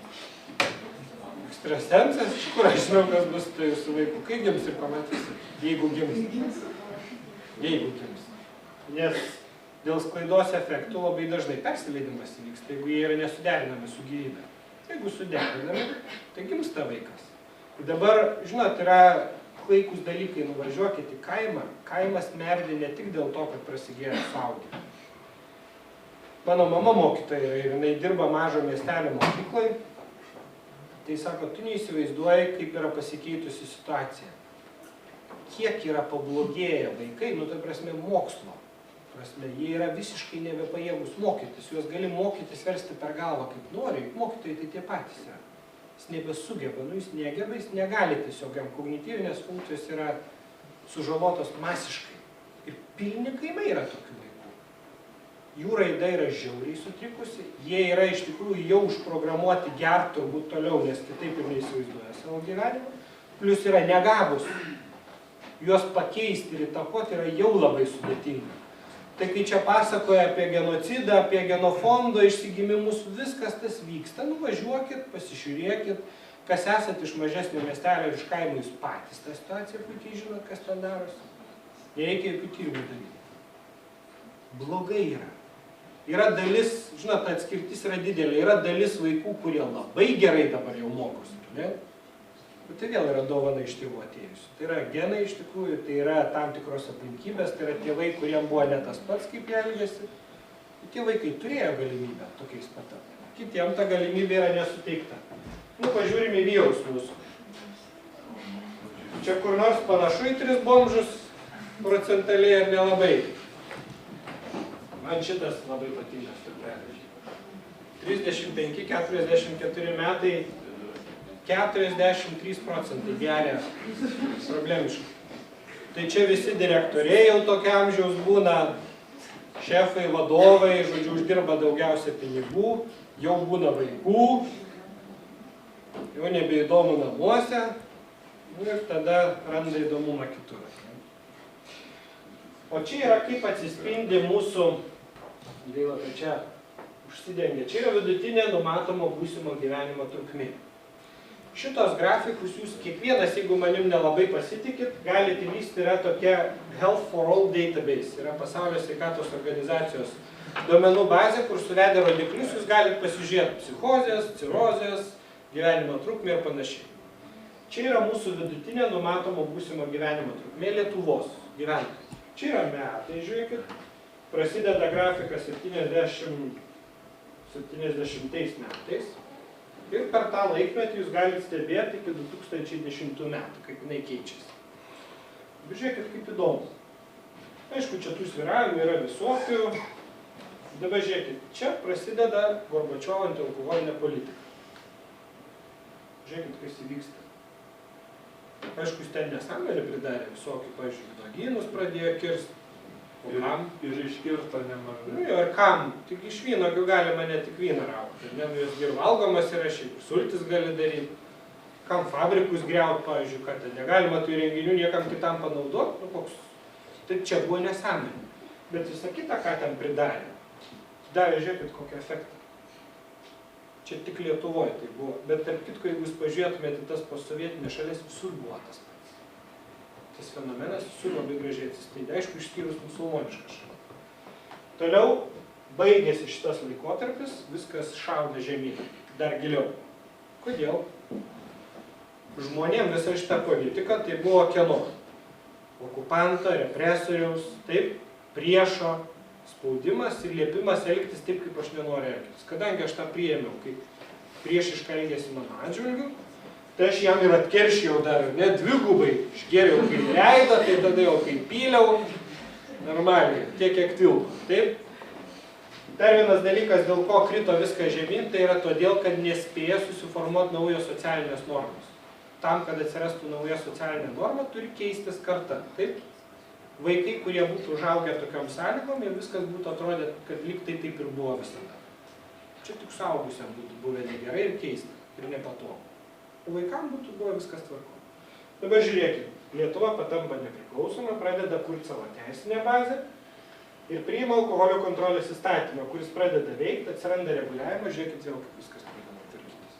Ekstrasensas, iš kur aš žinau, kas bus su jūsų vaiku. Kai gims ir pamatysi, jeigu gims. Jeigu gims. Nes dėl sklaidos efektų labai dažnai persileidimas įvyksta, jeigu jie yra nesuderinami su gyvybe. Jeigu suderinami, tai gimsta vaikas. Dabar, žinot, yra klaikus dalykai, nuvažiuokit į kaimą. Kaimas merdi ne tik dėl to, kad prasigėrė suaugę. Mano mama mokytoja ir jinai dirba mažo miestelio mokyklai. Tai sako, tu neįsivaizduoji, kaip yra pasikeitusi situacija. Kiek yra pablogėję vaikai, nu tai prasme mokslo. Prasme, jie yra visiškai nebepajėgus mokytis, juos gali mokytis versti per galvą kaip nori, mokytojai tai tie patys yra. Jis nebesugeba, jis negeba, jis negali tiesiog, jam kognityvinės funkcijos yra sužalotos masiškai. Ir pilni kaimai yra tokių vaikų. Jų raida yra žiauriai sutrikusi, jie yra iš tikrųjų jau užprogramuoti gert turbūt toliau, nes kitaip ir neįsivaizduoja savo gyvenimą, plius yra negabus. Juos pakeisti ir įtakoti yra jau labai sudėtinga. Tai kai čia pasakoja apie genocidą, apie genofondo išsigimimus, viskas tas vyksta, nuvažiuokit, pasižiūrėkit, kas esat iš mažesnio miestelio ir iš kaimo, jūs patys tą situaciją puikiai žinot, kas ten darosi. Nereikia jokių tyrimų daryti. Blogai yra. Yra dalis, žinot, atskirtis yra didelė, yra dalis vaikų, kurie labai gerai dabar jau mokosi, ne? Bet tai vėl yra dovana iš tėvų atėjusių. Tai yra genai iš tikrųjų, tai yra tam tikros aplinkybės, tai yra tėvai, kuriem buvo ne tas pats, kaip jie elgėsi. Tie vaikai turėjo galimybę tokiais patapti. Kitiem ta galimybė yra nesuteikta. Nu, pažiūrime į vyrus mūsų. Čia kur nors panašu į 3 bomžus procentaliai ar nelabai. Man šitas labai patinka struktūrėlė. 35-44 metai. 43% geria problemiškai. Tai čia visi direktoriai jau tokio amžiaus būna, šefai, vadovai, žodžiu, uždirba daugiausia pinigų, jau būna vaikų, jau nebeįdomu namuose, ir tada randa įdomumą kitur. O čia yra kaip atsispindi mūsų, gaila, kad čia užsidengia, čia yra vidutinė numatoma būsimo gyvenimo trukmė. Šitos grafikus jūs kiekvienas, jeigu manim nelabai pasitikit, galite įlysti, yra tokia Health for All database, yra Pasaulio sveikatos organizacijos duomenų bazė, kur suvedę rodiklius jūs galite pasižiūrėti psichozės, cirozės, gyvenimo trukmė ir panašiai. Čia yra mūsų vidutinė numatoma būsimo gyvenimo trukmė Lietuvos gyventojų. Čia yra metai, žiūrėkit, prasideda grafikas 70 metais. Ir per tą laikmetį jūs galite stebėti iki 2010 metų, kaip jinai keičiasi. Bet žiūrėkit, kaip įdomu. Aišku, čia tų svyravimų yra visokių. Dabar žiūrėkit, čia prasideda Gorbačiovo antialkoholinė politika. Žiūrėkit, kas įvyksta. Aišku, jis ten nesąmonę pridarė visokių, pavyzdžiui, vynogynus pradėjo kirsti. O kam? Ir iškirto nemažai. Nu jo, ir kam? Tik iš vynogių galima ne tik vyną rauti. Jos ir valgomas yra, šiaip sultis gali daryti. Kam fabrikus griauti, pavyzdžiui, kad ten negalima tų įrenginių niekam kitam panaudoti. Nu, koks. Tai čia buvo nesąmonė. Bet visą kitą, ką ten pridarė, davė, žiūrėkit, kokį efektą. Čia tik Lietuvoje tai buvo. Bet tarp kitko, jeigu jūs pažiūrėtumėte tas posovietinės šalies, visur buvo tas pats. Tas fenomenas visur labai gražiai atsispindi, aišku, išskyrus musulmonišką šalį. Toliau baigėsi šitas laikotarpis, viskas šauna žemyn, dar giliau. Kodėl? Žmonėm visa šita politika tai buvo kieno? Okupanto, represoriaus, taip, priešo spaudimas ir liepimas elgtis taip, kaip aš nenoriu elgtis. Kadangi aš tą priėmiau kaip priešišką elgesį mano atžvilgiu, tai aš jam ir atkeršijau dar, ne, dvigubai, išgėriau kaip leido, tai tada jau kaip pyliau, normaliai, tiek kiek tilpo, taip. Dar vienas dalykas, dėl ko krito viskas žemyn, tai yra todėl, kad nespėja susiformuoti naujos socialinės normos. Tam, kad atsirastų nauja socialinė norma, turi keistis karta, taip. Vaikai, kurie būtų užaugę tokiom sąlygom, ir viskas būtų atrodę, kad lyg tai taip ir buvo visada. Čia tik suaugusiam būtų buvę negerai ir keista, ir nepatogu. O vaikam būtų buvo viskas tvarko. Dabar žiūrėkime, Lietuva patampa nepriklausoma, pradeda kurti savo teisinę bazę ir priima alkoholio kontrolės įstatymą, kuris pradeda veikti, atsiranda reguliavimas, žiūrėkit vėl, kaip viskas pradeda tvarkytis.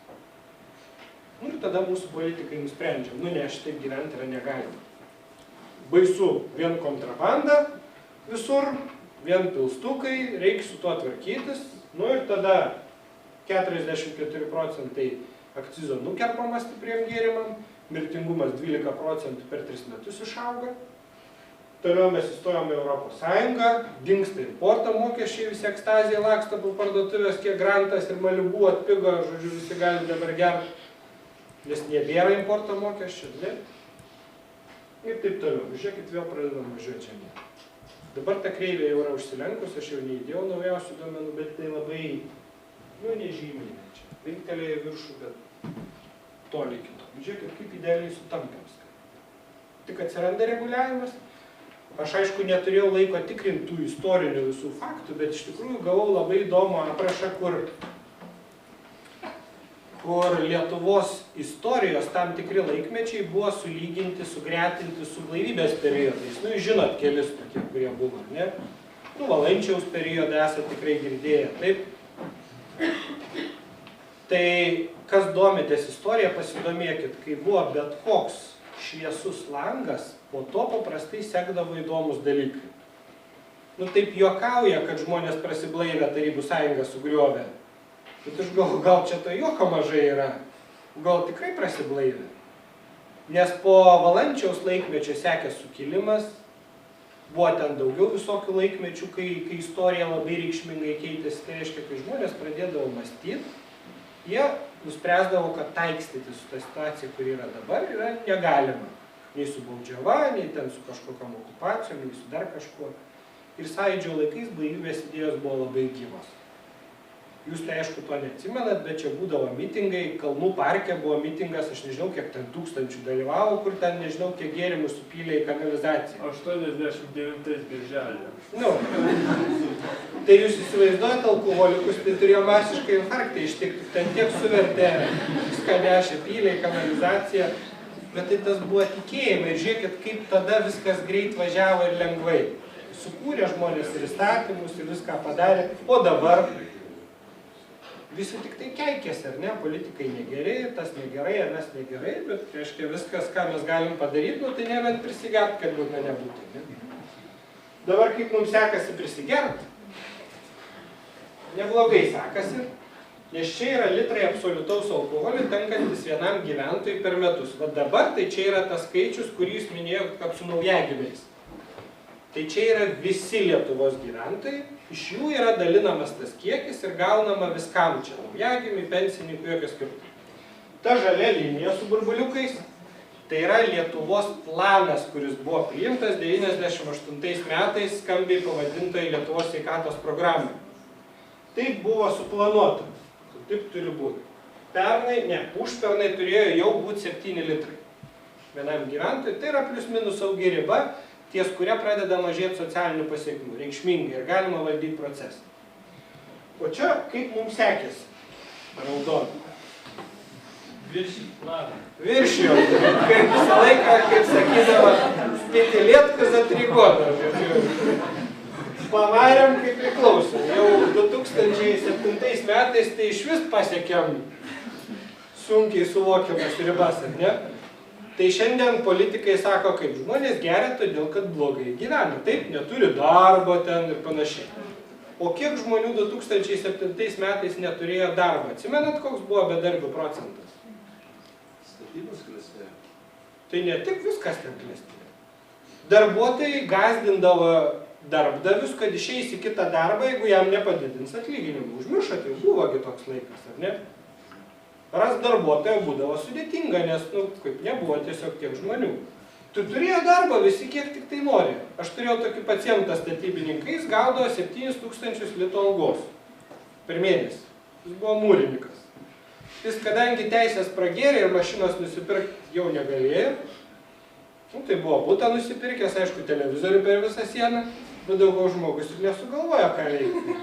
Nu ir tada mūsų politikai nusprendžia, nu ne, šitaip gyventi yra negalima. Baisu, vien kontrabanda visur, vien pilstukai, reikia su tuo tvarkytis, nu ir tada 44% akcizo nukerpamas stipriem gėrimam, mirtingumas 12% per 3 metus išauga. Toliau mes įstojom į Europos Sąjungą, dingsta importo mokesčiai, visi ekstazijai laksta po parduotuvės, kiek grantas ir Malibu atpigo, žodžiu, visi gali dabar gerti, nes nebėra importo mokesčių, ne? Ir taip toliau. Žiūrėkit, vėl pradedam važiuoti čia. Dabar ta kreivė jau yra užsilenkus, aš jau neįdėjau naujausių duomenų, bet tai labai, nežymiai čia. Linktelėjo į viršų, bet toli kito. Žiūrėkit, kaip idealiai sutampa viską. Tik atsiranda reguliavimas. Aš aišku neturėjau laiko tikrinti tų istorinių visų faktų, bet iš tikrųjų gavau labai įdomų aprašą, kur Lietuvos istorijos tam tikri laikmečiai buvo sulyginti, sugretinti su blaivybės periodais. Jūs žinot kelis tokie, kurie buvo, ne? Valančiaus periodą esate tikrai girdėję, taip? Tai, kas domitės istoriją, pasidomėkit, kai buvo bet koks šviesus langas, po to paprastai sekdavo įdomus dalykai. Taip juokauja, kad žmonės prasiblaivę Tarybų sąjungą sugriovė. Bet aš galvoju, gal čia to juoko mažai yra. Gal tikrai prasiblaivė. Nes po Valančiaus laikmečio sekė sukilimas, buvo ten daugiau visokių laikmečių, kai istorija labai reikšmingai keitėsi. Tai reiškia, kai žmonės pradėdavo mąstyti, jie nuspręsdavo, kad taikstyti su ta situacija, kuri yra dabar, yra negalima. Nei su baudžiava, nei ten su kažkokiam okupacijom, nei su dar kažkuo. Ir Sąjūdžio laikais blaivybės idėjos buvo labai gyvos. Jūs tai aišku to neatsimenat, bet čia būdavo mitingai, Kalnų parke buvo mitingas, aš nežinau, kiek ten tūkstančių dalyvavo, kur ten nežinau, kiek gėrimų supylė į kanalizaciją. 89 birželį. Tai jūs įsivaizduojate alkoholikus, tai turėjo masiškai infarktą ištikti, ten tiek suvertė, viską nešė, pylė į kanalizaciją, bet tai tas buvo tikėjimai, žiūrėkit, kaip tada viskas greit važiavo ir lengvai. Sukūrė žmonės ir įstatymus ir viską padarė, o dabar visi tik tai keikėsi, ar ne, politikai negeri, tas negerai, ar mes negerai, bet reiškia viskas, ką mes galim padaryti, tai nebent prisigert, kad būtų nebūtų. Ne? Dabar kaip mums sekasi prisigert, neblogai sekasi, nes čia yra litrai absoliutaus alkoholio tenkantis vienam gyventojui per metus. Va dabar tai čia yra tas skaičius, kurį jūs minėjote, kad su naujagimiais. Tai čia yra visi Lietuvos gyventojai, iš jų yra dalinamas tas kiekis ir gaunama viskam čia, naujagimiui, pensininkui, jokios skirtumų. Ta žalia linija su burbuliukais, tai yra Lietuvos planas, kuris buvo priimtas 98 metais, skambiai pavadintoje Lietuvos sveikatos programai. Taip buvo suplanuota, taip turi būti. Užpernai turėjo jau būti 7 litrai vienam gyventojui, tai yra plius minus saugi riba, ties kuria pradeda mažėti socialinių pasiekmių, reikšmingai ir galima valdyti procesą. O čia kaip mums sekėsi, raudonu. Viršijo, kaip visą laiką, kaip sakydavo, spėtilėtku zatrigodavo. Pavarėm kaip priklauso. Jau 2007 metais tai iš vis pasiekėm sunkiai suvokiamas ribas, ar ne? Tai šiandien politikai sako, kaip žmonės geria todėl, kad blogai gyvena. Taip, neturi darbo ten ir panašiai. O kiek žmonių 2007 metais neturėjo darbo? Atsimenat, koks buvo bedarbių procentas? Statybos klestėjo. Tai ne tik viskas ten klestėjo. Darbuotojai gąsdindavo darbdavius, kad išeis į kitą darbą, jeigu jam nepadidins atlyginimų. Užmiršot, jau buvogi toks laikas, ar ne? Ras darbuotojo būdavo sudėtinga, nes, kaip nebuvo tiesiog tiek žmonių. Tu turėjo darbą visi kiek tik tai nori. Aš turėjau tokį pacientą statybininkai, jis gaudavo 7000 litų algos per mėnesį. Jis buvo mūrininkas. Jis, kadangi teisės pragėrė ir mašinos nusipirkti jau negalėjo, tai buvo butą nusipirkęs, aišku, televizorių per visą sieną, bet daugiau žmogus ir nesugalvojo, ką veikti.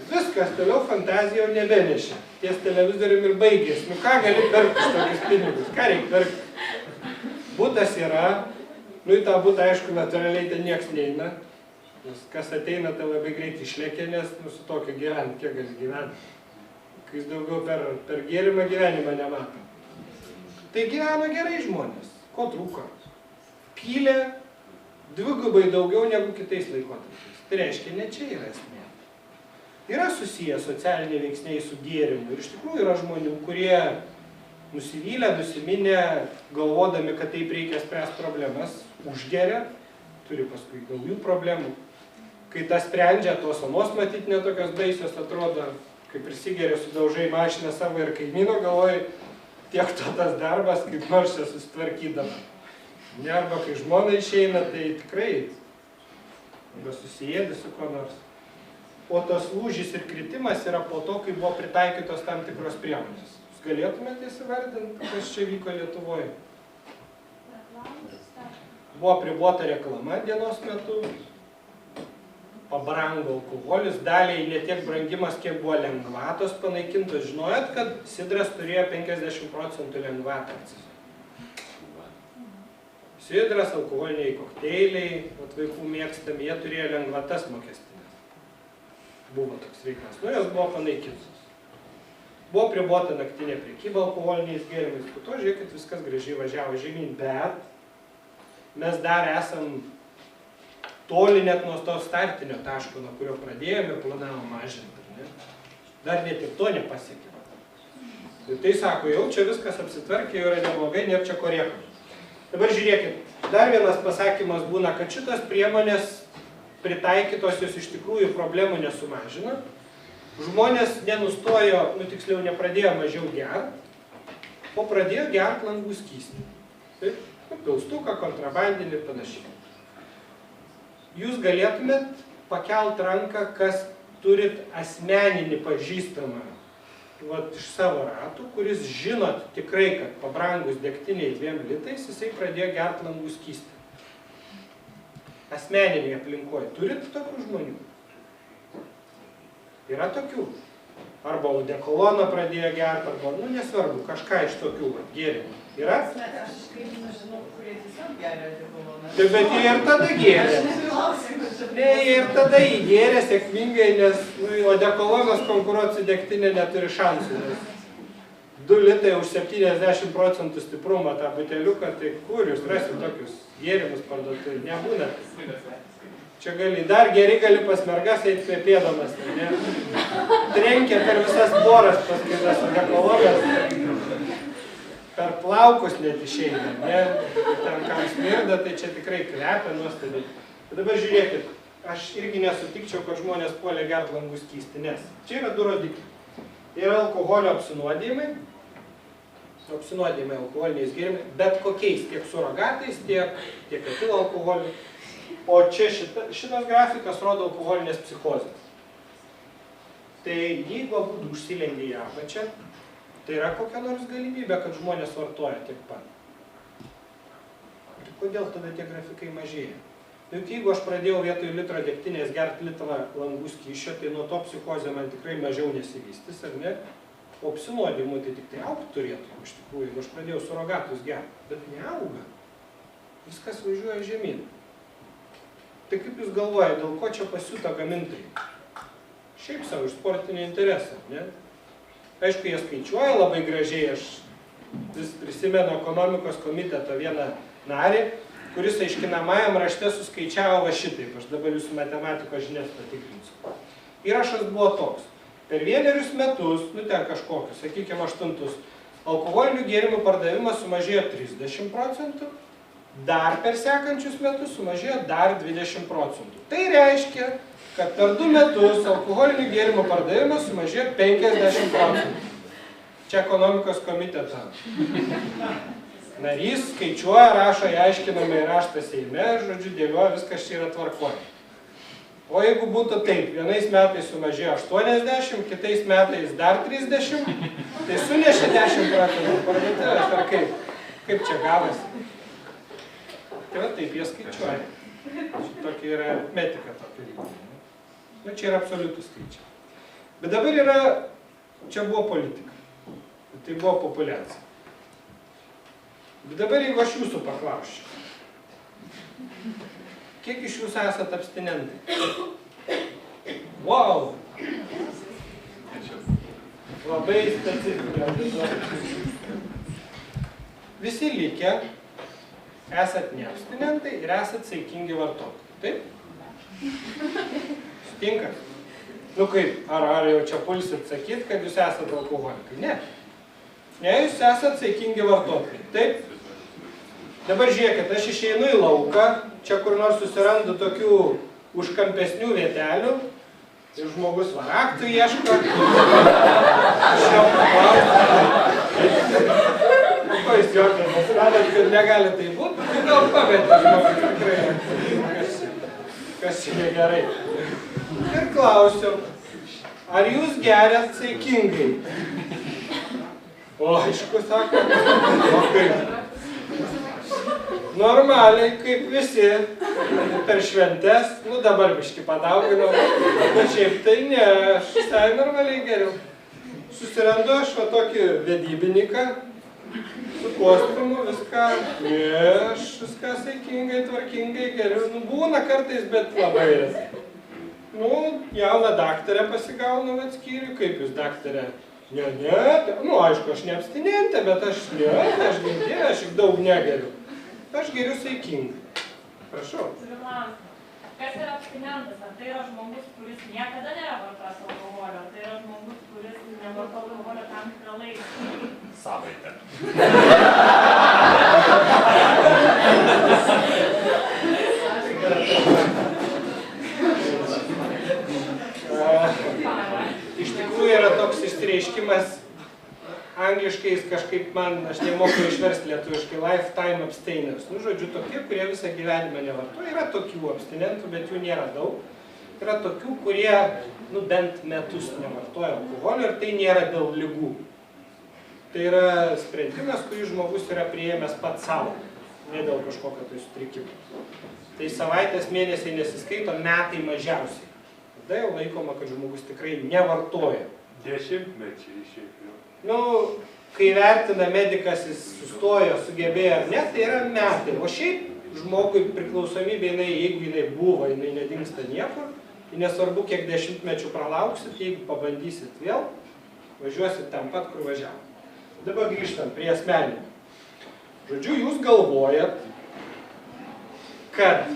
Viskas, toliau fantazija jau nebenešė. Ties televizorium ir baigėsi. Ką gali perkti už tokius pinigus? Ką reikia perkti? Butas yra, į tą butą, aišku, natūraliai ten nieks neina. Nes kas ateina, tai labai greit išlėkė, nes su tokiu gyventi, kiek gali gyventi. Kai jis daugiau per gėrimą gyvenimą nemato. Tai gyveno gerai žmonės. Ko trūko? Pylė dvigubai daugiau negu kitais laikotarpiais. Tai reiškia, ne čia yra esmė. Yra susiję socialiniai veiksniai su gėrimu. Ir iš tikrųjų yra žmonių, kurie nusivylę, nusiminę, galvodami, kad taip reikia spręsti problemas, užgeria, turi paskui naujų problemų. Kai tas sprendžia, tos anos matyti netokios baisios atrodo, kai prisigeria, sudaužai mašiną savo ir kaimyno, galvoji, tiek to tas darbas, kaip nors čia susitvarkydama. Ne, arba kai žmona išeina, tai tikrai arba susijėdi su kuo nors. O tas lūžis ir kritimas yra po to, kai buvo pritaikytos tam tikros priemonės. Jūs galėtumėte įsivardinti, kas čia vyko Lietuvoje? Buvo apribota reklama dienos metu, pabrango alkoholis, daliai ne tiek brangimas, kiek buvo lengvatos panaikintos. Žinojot, kad sidras turėjo 50% lengvatą akcizą? Sidras, alkoholiniai kokteiliai, vaikų mėgstami, jie turėjo lengvatas mokestinės. Buvo toks reikalas. Nu, jos buvo panaikintos. Buvo apribota naktinė prekyba alkoholiniais gėrimais. Po to, žiūrėkit, viskas gražiai važiavo žemyn, bet mes dar esam toli net nuo to startinio taško, nuo kurio pradėjome, planavom mažinti. Ne? Dar net ir to nepasiekėme. Ir tai sako, jau čia viskas apsitvarkė, jau yra neblogai, nėra čia ko rėkam. Dabar žiūrėkit, dar vienas pasakymas būna, kad šitos priemonės pritaikytos jos iš tikrųjų problemų nesumažina. Žmonės nenustojo, tiksliau nepradėjo mažiau gert, o pradėjo gert langų skystį. Taip? Pilstuką, kontrabandinį ir panašiai. Jūs galėtumėt pakelt ranką, kas turit asmeninį pažįstamą iš savo ratų, kuris žinot tikrai, kad pabrangus degtiniai 2 litais, jisai pradėjo gert langų skystį. Asmeninėje aplinkoje. Turit tokių žmonių? Yra tokių. Arba odekoloną pradėjo gert, arba, nesvarbu, kažką iš tokių gėrimų. Yra? Aš kaip nežinau, kurie tiesiog geria odekoloną. Tai bet jie ir tada gėrė. Ne, jie ir tada įgėrė sėkmingai, nes odekolonas konkuruoti su degtinė neturi šansų. 2 litai už 70% stiprumą tą buteliuką, tai kur jūs rasit tokius gėrimus parduotuvėje? Nebūna. Čia gali, dar geri gali pas mergas eiti kvepėdamas, ne? Trenkia per visas poras paskaitas odekolonas. Per plaukus net išeina, ne? Ten kam smirda, tai čia tikrai kvepia nuostabiai. Dabar žiūrėkit, aš irgi nesutikčiau, kad žmonės puolė gert langų skystį, nes čia yra 2 rodikliai. Yra alkoholio apsinuodijimai alkoholiniais gėrimais, bet kokiais, tiek surogatais, tiek etilo alkoholiu. O čia šitas grafikas rodo alkoholinės psichozės. Tai jeigu abudu užsilengia į apačią, tai yra kokia nors galimybė, kad žmonės vartoja tiek pat. Ir kodėl tada tie grafikai mažėja? Juk jeigu aš pradėjau vietoj litro degtinės gert litrą langų skysčio, tai nuo to psichozė man tikrai mažiau nesivystys, ar ne? O apsinuodijimui tai tik tai augti turėtų, iš tikrųjų, jeigu aš pradėjau surogatus gert, bet neauga. Viskas važiuoja žemyn. Tai kaip jūs galvojate, dėl ko čia pasiūta gamintojai? Šiaip savo iš sportinio interesą, ne? Aišku, jie skaičiuoja labai gražiai, aš vis prisimenu ekonomikos komiteto vieną narį, kuris aiškinamajam rašte suskaičiavo va šitaip, aš dabar jūsų matematikos žinias patikrinsiu. Įrašas buvo toks, per 1 metus, ten kažkokius, sakykime 8, alkoholinių gėrimų pardavimas sumažėjo 30%, dar per sekančius metus sumažėjo dar 20%. Tai reiškia, kad per 2 metus alkoholinių gėrimų pardavimas sumažėjo 50%. Čia ekonomikos komiteto narys skaičiuoja, rašo, aiškinamai raštą Seime, žodžiu, dėlioja, viskas čia yra tvarkoje. O jeigu būtų taip, vienais metais sumažėjo 80, kitais metais dar 30, tai sunešė 10% parduotuvės, ar kaip? Kaip čia gavosi? Tai va taip jie skaičiuoja. Tokia yra aritmetika tokia lygmenį. Nu, čia yra absoliutus skaičiai. Bet dabar yra, čia buvo politika. Tai buvo populiacija. Bet dabar jeigu aš jūsų paklausčiau, kiek iš jūsų esat abstinentai? Wow! Labai specifinė. Visi likę esat neabstinentai ir esat saikingi vartotojai. Taip? Sutinkat? Nu kaip, ar jau čia pulsit sakyt, kad jūs esat alkoholikai? Ne. Ne, jūs esat saikingi vartotojai. Taip? Dabar žiūrėkit, aš išeinu į lauką, čia kur nors susirandu tokių užkampesnių vietelių ir žmogus varaktų ieško. Aš jau paklausiu. Ko jūs juokiatės? Radat, kad negali tai būti? Tai gal pametė žmogus tikrai. kažkas čia negerai. Ir klausiu, ar jūs geriat saikingai? O, aišku, sako, o kaip? Normaliai, kaip visi, per šventes, nu dabar biškį padauginau, bet šiaip tai ne, aš visai normaliai geriau. Susirandu aš va tokį vedybininką, su kostiumu, viską, ne, aš viską saikingai, tvarkingai geriau, nu būna kartais, bet labai retai. Nu, jauną daktarę pasigaunu vat skyrių, kaip jūs daktarė? Ne, nu aišku, aš ne abstinentė, bet aš gimtė, aš daug negeriu. Aš geriu saikingai. Prašau. Kas yra abstinentas? Ar tai yra žmogus, kuris niekada nėra vartojęs alkoholio? Ar tai yra žmogus, kuris nevartoja alkoholio tam tikrą laiką? Savaitę. Iš tikrųjų yra toks išsireiškimas, angliškai jis kažkaip man, aš nemoku išversti lietuviškai, lifetime abstainers. Nu, žodžiu, tokie, kurie visą gyvenimą nevartoja. Yra tokių abstinentų, bet jų nėra daug. Yra tokių, kurie, nu, bent metus nevartoja alkoholio ir tai nėra dėl ligų. Tai yra sprendimas, kurį žmogus yra priėmęs pats savo, ne dėl kažkokio tai sutrikimo. Tai savaitės, mėnesiai nesiskaito, metai mažiausiai. Tada jau laikoma, kad žmogus tikrai nevartoja. 10 mečiai šiaip jau. Nu, kai vertina medikas, jis sustojo, sugebėjo ar ne, tai yra metai. O šiaip žmogui priklausomybė, jeigu jinai buvo, jinai nedingsta niekur. Nesvarbu, kiek dešimtmečių pralauksit, jeigu pabandysit vėl, važiuosit ten pat, kur važiavo. Dabar grįžtam prie asmeninio. Žodžiu, jūs galvojat, kad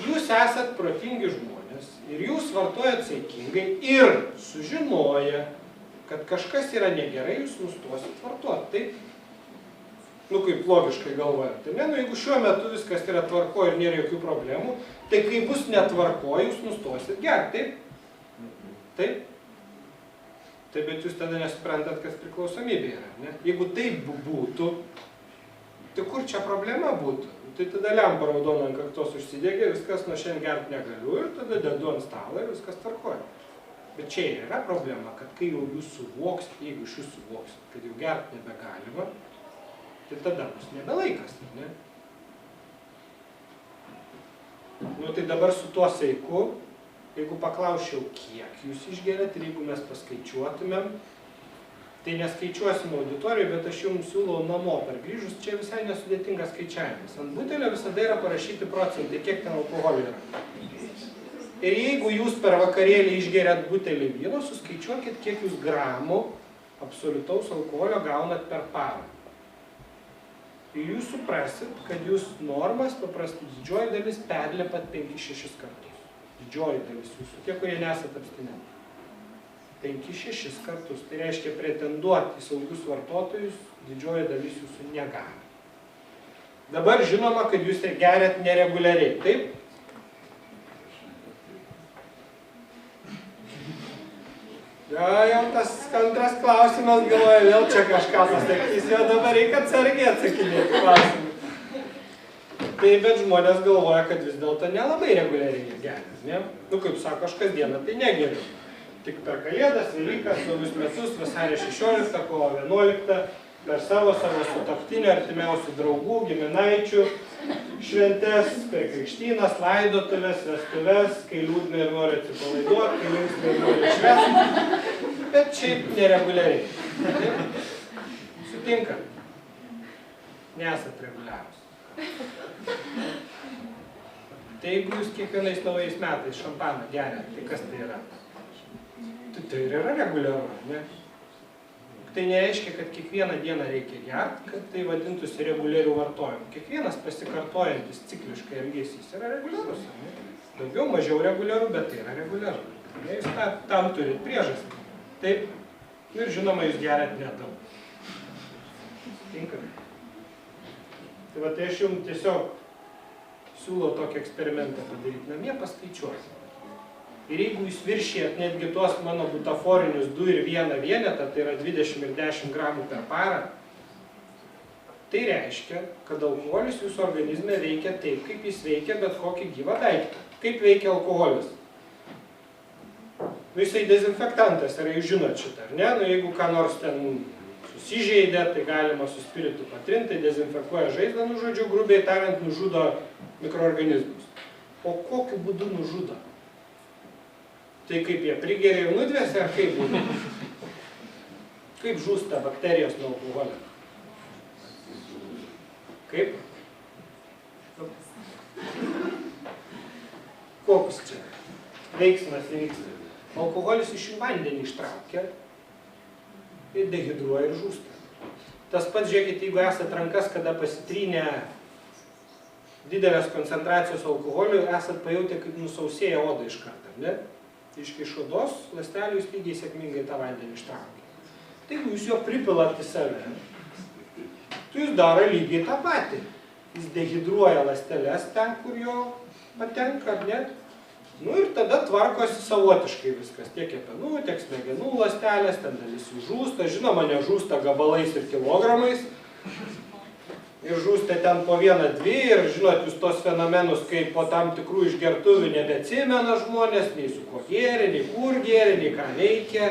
jūs esat protingi žmonės ir jūs vartojat saikingai ir sužinoja, kad kažkas yra negerai, jūs nustosit vartoti. Taip? Nu, kaip logiškai galvojat. Tai ne, nu, jeigu šiuo metu viskas yra tvarko ir nėra jokių problemų, tai kai bus netvarko, jūs nustosit gerti. Taip? Taip? Taip, bet jūs tada nesuprantat, kas priklausomybė yra. Ne? Jeigu taip būtų, tai kur čia problema būtų? Tai tada lempa raudona ant kaktos užsidegė, viskas nuo šiandien gerti negaliu ir tada dedu ant stalo ir viskas tvarkoja. Bet čia yra problema, kad kai jau jūs suvoksit, jeigu iš jūs suvoksit, kad jau gerti nebegalima, tai tada bus nebelaikas, ne? Nu tai dabar su tuo saiku, jeigu paklausčiau, kiek jūs išgeriat ir jeigu mes paskaičiuotumėm, tai neskaičiuosim auditorijai, bet aš jums siūlau namo pargrįžus, čia visai nesudėtingas skaičiavimas. Ant butelio visada yra parašyti procentai, kiek ten alkoholio yra. Ir jeigu jūs per vakarėlį išgeriat butelį vyno, suskaičiuokit, kiek jūs gramų absoliutaus alkoholio gaunat per parą. Ir jūs suprasit, kad jūs normas paprastai didžioji dalis perlipat 5-6 kartus. Didžioji dalis jūsų, tie, kurie nesat abstinentai. 5-6 kartus. Tai reiškia pretenduoti į saugius vartotojus, didžioji dalis jūsų negali. Dabar žinoma, kad jūs geriat nereguliariai, taip? Jau tas antras klausimas, galvoja, vėl čia kažką pasakys, jo dabar reikia atsargiai atsakinėti klausimą. Tai bet žmonės galvoja, kad vis dėlto nelabai reguliariai geria, ne? Nu, kaip sako, aš kasdieną tai negeriu. Tik per Kalėdas, Velykas, naujus metus, vasario 16, kovo 11, per savo sutuoktinių, artimiausių draugų, giminaičių šventes, per krikštynas, laidotuves, vestuves, kai liūdna ir nori atsipalaiduoti, kai linksma ir nori švęsti, bet šiaip nereguliariai. Sutinkat? Nesat reguliarūs. Tai jeigu jūs kiekvienais naujais metais šampaną geriat, tai kas tai yra? Tai ir yra reguliaru, ne? Tai nereiškia, kad kiekvieną dieną reikia gerti, kad tai vadintųsi reguliarių vartojimų. Kiekvienas pasikartojantis cikliškai elgesys yra reguliarus. Ne? Daugiau, mažiau reguliaru, bet tai yra reguliaru. Ne? Jūs tam turit priežastį. Taip, ir žinoma, jūs geriat nedaug. Tinkamai. Tai va, tai aš jums tiesiog siūlau tokį eksperimentą padaryti namie, paskaičiuoti. Ir jeigu jūs viršijat netgi tuos mano butaforinius 2 ir 1 vienetą, tai yra 20 ir 10 gramų per parą, tai reiškia, kad alkoholis jūsų organizme veikia taip, kaip jis veikia bet kokį gyvą daiktą. Kaip veikia alkoholis? Nu, jisai dezinfektantas, ar jūs žinot šitą, ar ne? Nu, jeigu ką nors ten susižeidė, tai galima su spiritu patrinti, tai dezinfekuoja žaizdą, nu, žodžiu, grubiai tariant, nužudo mikroorganizmus. O kokiu būdu nužudo? Tai kaip jie prigeria ir nudvėsia, ar kaip būtų? Kaip žūsta bakterijos nuo alkoholio? Kaip? Koks čia veiksmas įvyksta? Alkoholis iš jų vandenį ištraukia ir dehidruoja ir žūsta. Tas pats, žiūrėkit, jeigu esat rankas, kada pasitrynę didelės koncentracijos alkoholių, esat pajautę, kaip nusausėja oda iš karto, ne? Iš odos ląstelių jūs lygiai sėkmingai tą vandenį ištraukia. Tai jeigu jūs jo pripilat į save, tai jūs daro lygiai tą patį. Jis dehidruoja ląsteles ten, kur jo patenka, ne? Nu ir tada tvarkosi savotiškai viskas. Tiek kepenų, tiek smegenų ląstelės, ten dalis jų žūsta. Žinoma, nežūsta gabalais ir kilogramais. Ir žūsta ten po 1-2 ir žinot, jūs tos fenomenus, kaip po tam tikrų išgertuvių nebeatsimena žmonės, nei su ko gėrė, nei kur gėrė, nei ką veikia.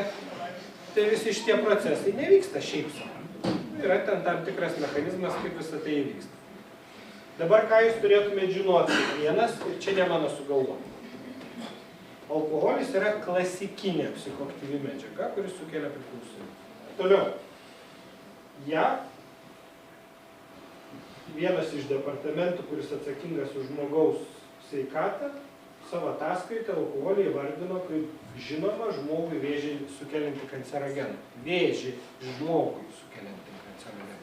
Tai visi šitie procesai nevyksta šiaip savo. Yra ten tam tikras mechanizmas, kaip visą tai įvyksta. Dabar ką jūs turėtumėte žinoti vienas, ir čia ne mano sugalvoti. Alkoholis yra klasikinė psichoaktyvi medžiaga, kuris sukelia priklausomybę. Toliau. Vienas iš departamentų, kuris atsakingas už žmogaus sveikatą, savo ataskaitą alkoholį įvardino kaip žinoma žmogui vėžį sukeliantį kancerogeną. Vėžį žmogui sukeliantį kancerogeną.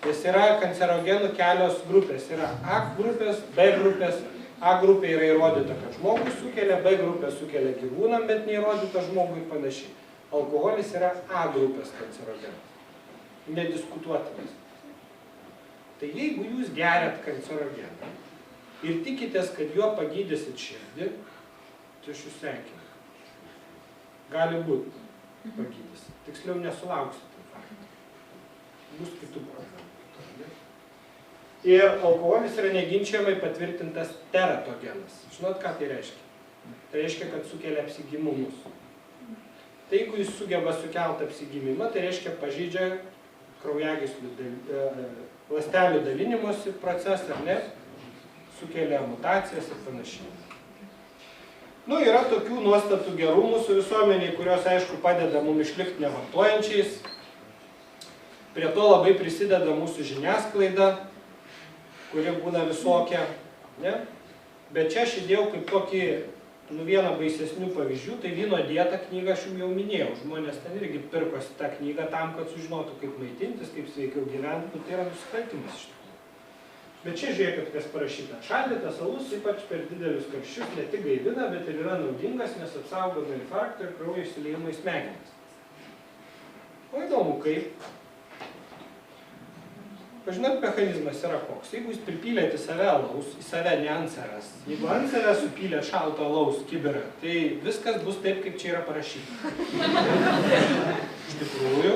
Nes yra kancerogenų kelios grupės. Yra A grupės, B grupės. A grupė yra įrodyta, kad žmogui sukelia, B grupė sukelia gyvūnam, bet neįrodyta žmogui panašiai. Alkoholis yra A grupės kancerogenas. Nediskutuotinas. Tai jeigu jūs geriat kancerogeną ir tikitės, kad juo pagydysit širdį, tai aš jūs sveikinu. Gali būti pagydysit. Tiksliau nesulauksit infarkto. Bus kitų problemų. Ir alkoholis yra neginčiamai patvirtintas teratogenas. Žinot, ką tai reiškia? Tai reiškia, kad sukelia apsigimimus. Tai jeigu jis sugeba sukelti apsigimimą, tai reiškia pažeidžia kraujagyslių ląstelių dalinimosi procesą, ar ne? Sukelia mutacijas ir panašiai. Nu, yra tokių nuostatų gerų mūsų visuomeniai, kurios, aišku, padeda mums išlikti nevartojančiais. Prie to labai prisideda mūsų žiniasklaida, kuri būna visokia, ne? Bet čia aš įdėjau kaip tokį, vieną baisesnių pavyzdžių, tai vyno dieta knygą aš jums jau minėjau. Žmonės ten irgi pirkosi tą knygą tam, kad sužinotų, kaip maitintis, kaip sveikiau gyventi, tai yra nusikaltimas iš tikrųjų. Bet čia žiūrėkit, kas parašyta. Šaldytas alus, ypač per didelius karščius, ne tik gaivina, bet ir yra naudingas, nes apsaugo nuo infarkto ir kraujo išsiliejimo į smegenis. O įdomu, kaip? Žinot, mechanizmas yra koks. Jeigu jūs pripylėt į save alaus, į save ne ant savęs, jeigu ant savęs supylėt šalto alaus kibirą, tai viskas bus taip, kaip čia yra parašyta. Iš tikrųjų,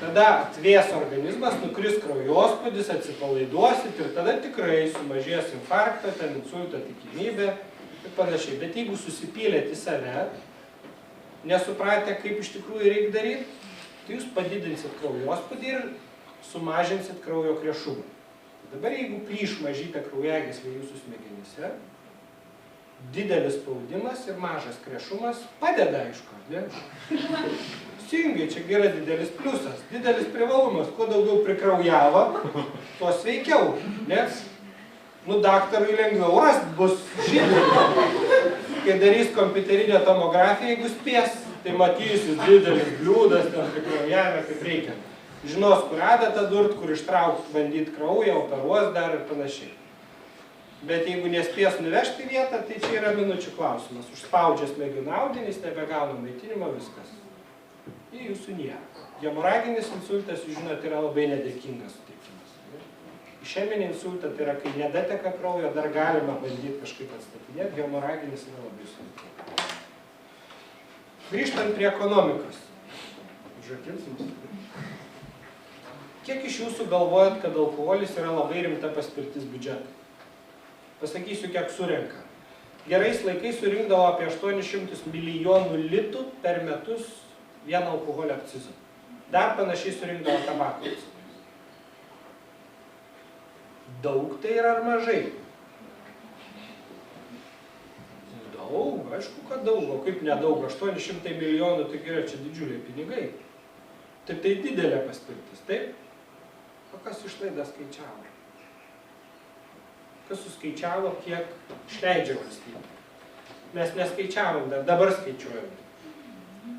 tada atvės organizmas, nukris kraujospūdis, atsipalaiduosit ir tada tikrai sumažės infarktą, ten insulto tikimybė ir panašiai. Bet jeigu susipylėt į save, nesupratę, kaip iš tikrųjų reikia daryti, tai jūs padidinsit kraujospūdį ir sumažinsit kraujo krešumą. Dabar jeigu plyš mažytę kraujagyslę jūsų smegenyse, didelis spaudimas ir mažas krešumas padeda, aišku, ne? Teisingai, čia yra didelis pliusas, didelis privalumas. Kuo daugiau prikraujavo, tuo sveikiau, nes daktarui lengviau rast bus žydų. Kai darys kompiuterinę tomografiją, jeigu spės, tai matysis didelis bliūdas, ten prikraujavę kaip reikia. Žinos, kur adatą durt, kur ištraukti, bandyti kraują, operuos dar ir panašiai. Bet jeigu nespės nuvežti vietą, tai čia yra minučių klausimas. Užspaudžia smegenų audinys, nebegauna maitinimo, viskas. Ir jūsų nėra. Hemoraginis insultas, jūs žinot, yra labai nedėkingas sutikimas. Išeminį insultą, tai yra, kai nedateka kraujo, dar galima bandyti kažkaip atstatinėti, hemoraginis yra labai sunkiai. Grįžtant prie ekonomikos. Užrakinsim. Kiek iš jūsų galvojat, kad alkoholis yra labai rimta paspirtis biudžetui? Pasakysiu, kiek surenka. gerais laikais surinkdavo apie 800 milijonų litų per metus vien alkoholio akcizo. Dar panašiai surinkdavo tabako akcizo. Daug tai yra ar mažai? Daug, aišku, kad daug, o kaip nedaug, 800 milijonų, tai yra čia didžiuliai pinigai. Tai didelė paspirtis, taip? O kas išlaidą skaičiavo? Kas suskaičiavo, kiek išleidžia valstybė? Mes neskaičiavom, dabar skaičiuojam.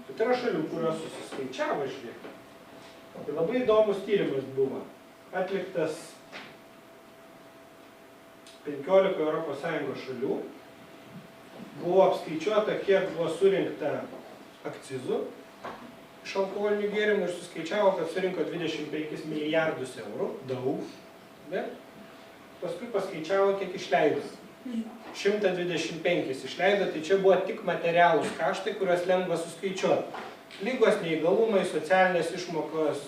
Bet yra šalių, kurios susiskaičiavo, žiūrėk. Tai labai įdomus tyrimas buvo. Atliktas 15 ES šalių. Buvo apskaičiuota, kiek buvo surinkta akcizų iš alkoholinių gėrimų ir suskaičiavo, kad surinko 25 milijardus eurų. Daug. Bet paskui paskaičiavo, kiek išleido. 125 išleido, tai čia buvo tik materialūs kaštai, kuriuos lengva suskaičiuoti. Lygos, neįgalumai, socialinės išmokos,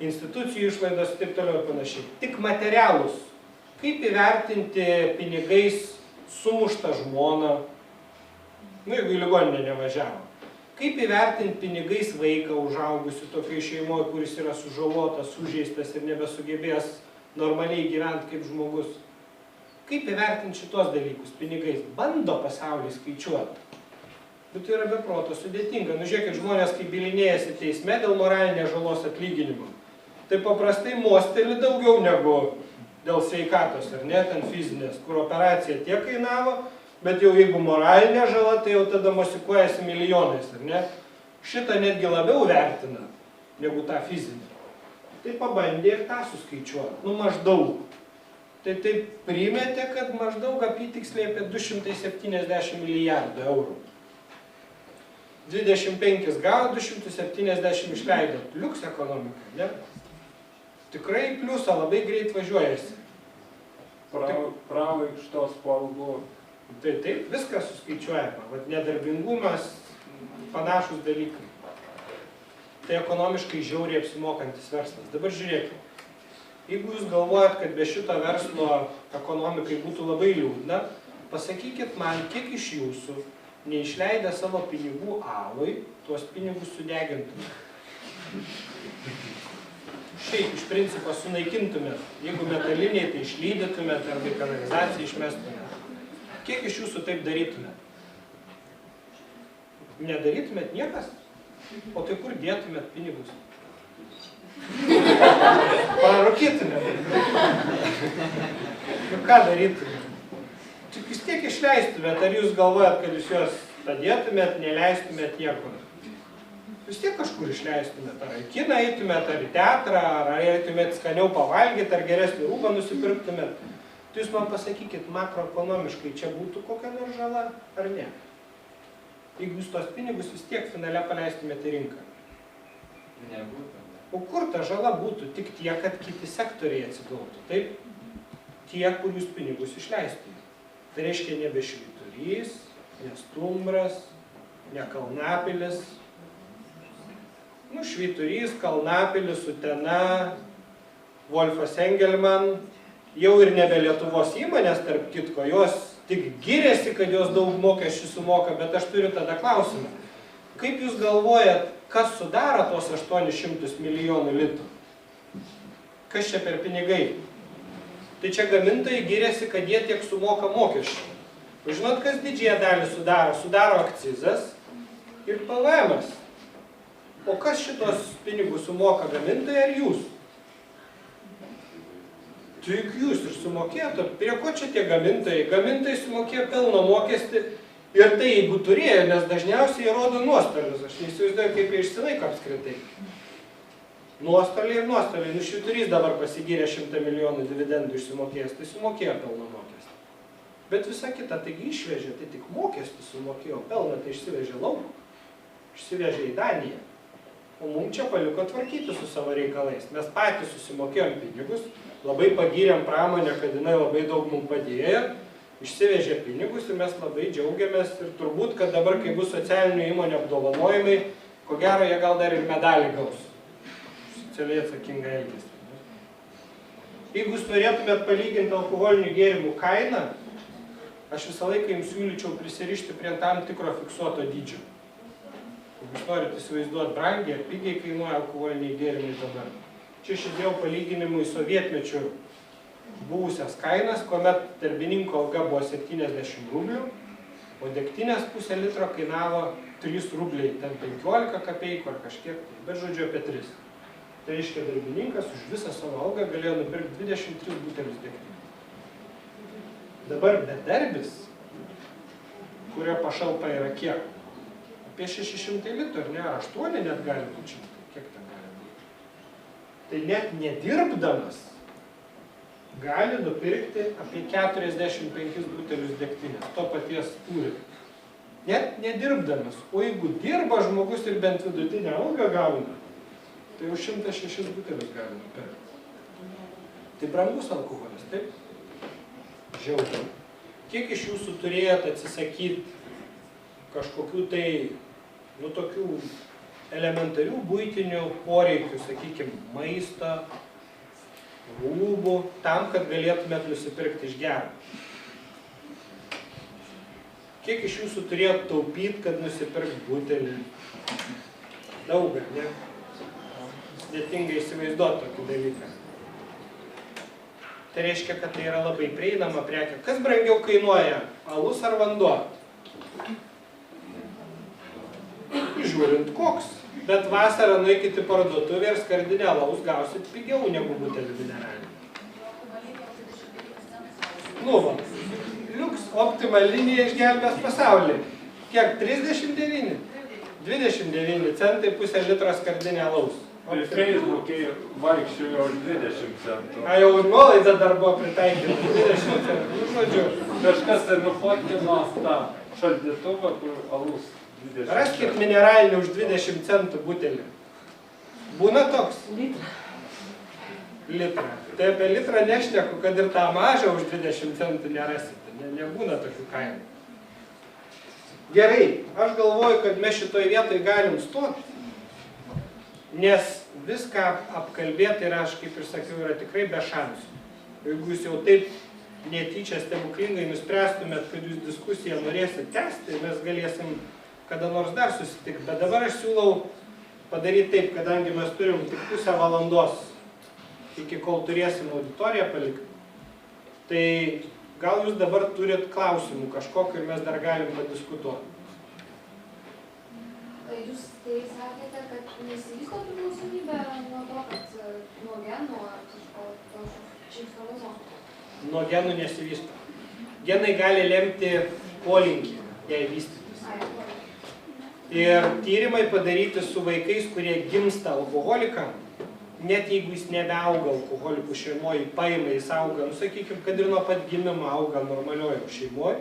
institucijų išlaidos ir taip toliau ir panašiai. Tik materialūs. Kaip įvertinti pinigais sumuštą žmoną, jeigu į ligoninę nevažiavo. Kaip įvertinti pinigais vaiką užaugusių tokiai šeimoje, kuris yra sužalotas, sužeistas ir nebesugebės normaliai gyventi kaip žmogus. Kaip įvertinti šitos dalykus pinigais? Bando pasaulis skaičiuoti. Bet tai yra beproto sudėtinga. Žiūrėkit, žmonės, kai bylinėjasi teisme dėl moralinės žalos atlyginimo, tai paprastai mosteli daugiau negu dėl sveikatos, ar ne, ten fizinės, kur operacija tiek kainavo, bet jau jeigu moralinė žala, tai jau tada mosikuojasi milijonais, ar ne? Šitą netgi labiau vertina, negu tą fizinę. Tai pabandė ir tą suskaičiuoti, maždaug. Tai taip primetė, kad maždaug apytiksliai apie 270 milijardų eurų. 25 gavo, 270 išleido. Liuks ekonomika, ne? Tikrai pliusą labai greit važiuojasi. Pravai iš tos spalvų. Tai taip, viskas suskaičiuojama. Vat nedarbingumas, panašus dalykai. Tai ekonomiškai žiauriai apsimokantis verslas. Dabar žiūrėkit. Jeigu jūs galvojat, kad be šito verslo ekonomikai būtų labai liūdna, pasakykit man, kiek iš jūsų neišleidę savo pinigų alui, tuos pinigus sudegintumėt. Šiaip iš principo sunaikintumėt. Jeigu metaliniai, tai išlydytumėt arba į kanalizaciją išmestumėt. Kiek iš jūsų taip darytumėt? Nedarytumėt niekas? O tai kur dėtumėt pinigus? Parūkytumėt. Ką darytumėt? Tik vis tiek išleistumėt. Ar jūs galvojat, kad jūs juos padėtumėt, neleistumėt niekur? Vis tiek kažkur išleistumėt, ar į kiną eitumėt, ar į teatrą, ar eitumėt skaniau pavalgyti, ar geresnį rūbą nusipirktumėt. Tai jūs man pasakykit, makroekonomiškai čia būtų kokia nors žala, ar ne? Jeigu jūs tos pinigus vis tiek finale paleistumėt į rinką. Nebūtų. O kur ta žala būtų? Tik tiek, kad kiti sektoriai atsigautų. Taip? Tie, kur jūs pinigus išleistumėt. Tai reiškia nebe Švyturys, ne Stumbras, ne Kalnapilis. Švyturys, Kalnapilis, Utena, Wolfas Engelman, jau ir nebe Lietuvos įmonės, tarp kitko, jos tik giriasi, kad jos daug mokesčių sumoka, bet aš turiu tada klausimą. Kaip jūs galvojat, kas sudaro tos 800 milijonų litų? Kas čia per pinigai? Tai čia gamintojai giriasi, kad jie tiek sumoka mokesčių. Žinot, kas didžiąją dalį sudaro? Sudaro akcizas ir PVM-as. O kas šitos pinigus sumoka, gamintojai ar jūs? Tik jūs ir sumokėtumėt. Prie ko čia tie gamintojai? Gamintojai sumokėjo pelno mokestį ir tai jeigu turėjo, nes dažniausiai jie rodo nuostolius. Aš neįsivaizduoju, kaip jie išsilaiko apskritai. Nuostoliai ir nuostoliai. Švyturys dabar pasigyrė 100 milijonų dividendų išsimokėjęs, tai sumokėjo pelno mokestį. Bet visa kita, taigi išvežė, tai tik mokestį sumokėjo, pelną tai išsivežė lauk, išsivežė į Daniją. O mums čia paliko tvarkyti su savo reikalais. Mes patys susimokėjom pinigus, labai pagyrėm pramonę, kad jinai labai daug mums padėjo, išsivežė pinigus ir mes labai džiaugiamės. Ir turbūt, kad dabar, kai bus socialinių įmonių apdovanojimai, ko gero jie gal dar ir medalį gaus. Socialiai atsakingą elgesį. Jeigu jūs norėtumėt palyginti alkoholinių gėrimų kainą aš visą laiką jums siūlyčiau prisirišti prie tam tikro fiksuoto dydžio. Jeigu jūs norit įsivaizduoti brangiai ar pigiai kainuoja alkoholiniai gėrimai dabar. Čia aš įdėjau palyginimui sovietmečių buvusias kainas, kuomet darbininko alga buvo 70 rublių, o degtinės pusę litro kainavo 3 rubliai, ten 15 kapeikų ar kažkiek, bet žodžiu apie 3. Tai reiškia, darbininkas už visą savo algą galėjo nupirkti 23 butelius degtinės. Dabar bedarbis, kurio pašalpa yra kiek? Apie 600 litrų, ar ne? 8 net gali būti. Kiek ten gali būti? Tai net nedirbdamas gali nupirkti apie 45 butelius degtinės. To paties turi. Net nedirbdamas. O jeigu dirba žmogus ir bent vidutinę algą gauna, tai jau 106 butelius gali nupirkti. Tai brangus alkoholis, taip? Žiauriai. Kiek iš jūsų turėjot atsisakyti kažkokių tai, tokių elementarių buitinių poreikių, sakykime, maisto, rūbų, tam, kad galėtumėt nusipirkti iš gero? Kiek iš jūsų turėjot taupyti, kad nusipirkt butelį? Daug, ar ne? Sudėtingai įsivaizduoti tokį dalyką. Tai reiškia, kad tai yra labai prieinama prekė. Kas brangiau kainuoja? Alus ar vanduo? Žiūrint koks. Bet vasarą nueikit į parduotuvę ir skardinę alaus gausit pigiau negu butelį mineralinį. Va. Liuks Optimal linija išgelbės pasaulį. Kiek? 39? 29 centai pusę litro skardinę alaus. Tai Facebook'e vaikščiojo už 20 centų. Jau nuolaida dar buvo pritaikyta 20 centų. Žodžiu. Kažkas tai nufotkino tą šaldytuvą, kur alus 20 centų. Raskit mineralinį už 20 centų butelį. Būna toks? Litrą. Tai apie litrą nešneku, kad ir tą mažą už 20 centų nerasite. Nebūna tokių kainų. Gerai, aš galvoju, kad mes šitoj vietoj galim stoti, nes viską apkalbėti yra, aš kaip ir sakiau, yra tikrai be šansų. Jeigu jūs jau taip netyčia stebuklingai nuspręstumėt, kad jūs diskusiją norėsit tęsti, mes galėsim kada nors dar susitikti. Bet dabar aš siūlau padaryti taip, kadangi mes turim tik pusę valandos, iki kol turėsim auditoriją palikti. Tai gal jūs dabar turit klausimų kažkokiu ir mes dar galim padiskutuoti. Jūs tai sakėte, kad nesivysto priklausomybė nuo to, kad nuo genų ar kažko šimstalumo? Nuo genų nesivysto. Genai gali lemti polinkį, jai vystytis. Ir tyrimai padaryti su vaikais, kurie gimsta alkoholikam, net jeigu jis nebeauga alkoholikų šeimoje, paima, jis auga, sakykime, kad ir nuo pat gimimo auga normalioje šeimoje,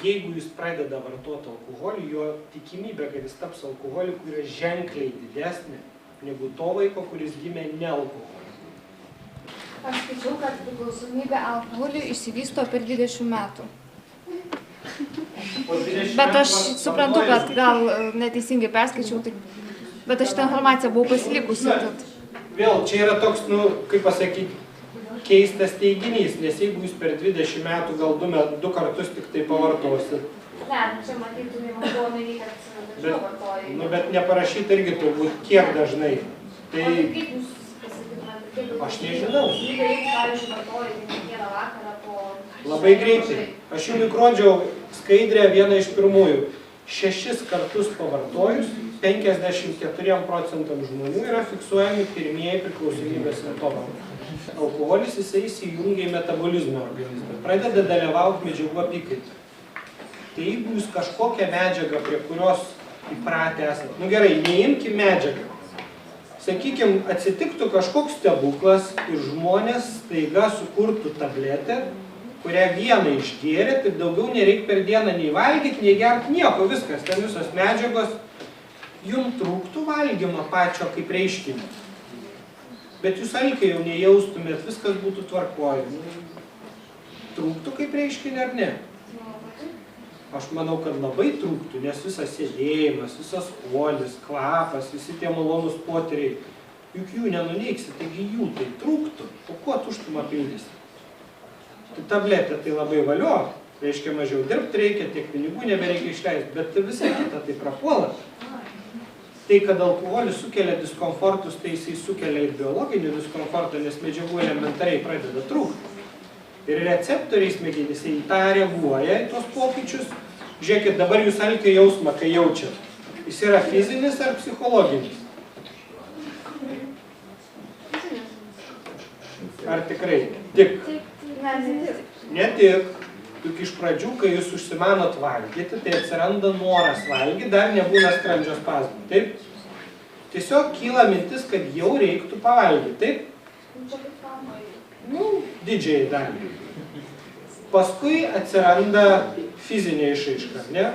jeigu jis pradeda vartoti alkoholį, jo tikimybė, kad jis taps alkoholiku, yra ženkliai didesnė negu to vaiko, kuris gimė ne alkoholiku. Aš skaičiau, kad priklausomybė alkoholiui išsivysto per 20 metų. Bet aš suprantu, kad gal neteisingai perskaičiau, bet aš šitą informaciją buvau pasilikusi. Vėl, čia yra toks, kaip pasakyti, keistas teiginys, nes jeigu jūs per 20 metų gal 2 kartus tik tai pavartosit. Ne, čia matytumai, man buvo omeny, kad dažniau vartoji. Bet neparašyti irgi turbūt kiek dažnai. Tai kaip jūs pasakytumėte? Aš nežinau. Jeigu, pavyzdžiui, vartoji kiekvieną vakarą po... Labai greitai. Aš jums įrodžiau skaidrę vieną iš pirmųjų. 6 kartus pavartojus, 54% žmonių yra fiksuojami pirmieji priklausomybės simptomai. Alkoholis jisai įsijungia į metabolizmo organizmą, pradeda dalyvauti medžiagų apykaitą. Tai jeigu jūs kažkokią medžiagą, prie kurios įpratę esate, gerai, neimkim medžiagą. Sakykime, atsitiktų kažkoks stebuklas ir žmonės staiga sukurtų tabletę, kurią vieną išgėrė, tai daugiau nereikia per dieną nei valgyti, nei gerti, nieko, viskas, ten visos medžiagos, jums trūktų valgymo pačio kaip reiškinio. Bet jūs alkį jau nejaustumėt, viskas būtų tvarkoj. Trūktų kaip reiškinio ar ne? Aš manau, kad labai trūktų, nes visas sėdėjimas, visas skolis, kvapas, visi tie malonus potyriai, juk jų nenuneiksi, taigi jų tai trūktų. O kuo tuštumą pildysi? Tai tabletė tai labai valio, Reiškia, mažiau dirbti reikia, tiek pinigų nebereikia išleisti, bet visai kita tai prapuola. Tai, kad alkoholis sukelia diskomfortus, tai jisai sukelia ir biologinį diskomfortą, nes medžiagų elementariai pradeda trūkti. Ir receptoriai smegenyse į tą reaguoja, į tos pokyčius. Žiūrėkit, dabar jūs alkio jausmą, kai jaučiat. Jis yra fizinis ar psichologinis? Ar tikrai? Tik? Ne tik. Juk iš pradžių, kai jūs užsimanot valgyti, tai atsiranda noras valgyti, dar nebūna skrandžio spazmų, taip? Tiesiog kyla mintis, kad jau reiktų pavalgyti, taip? Nu, didžiai dalį. Paskui atsiranda fizinė išraiška, ne?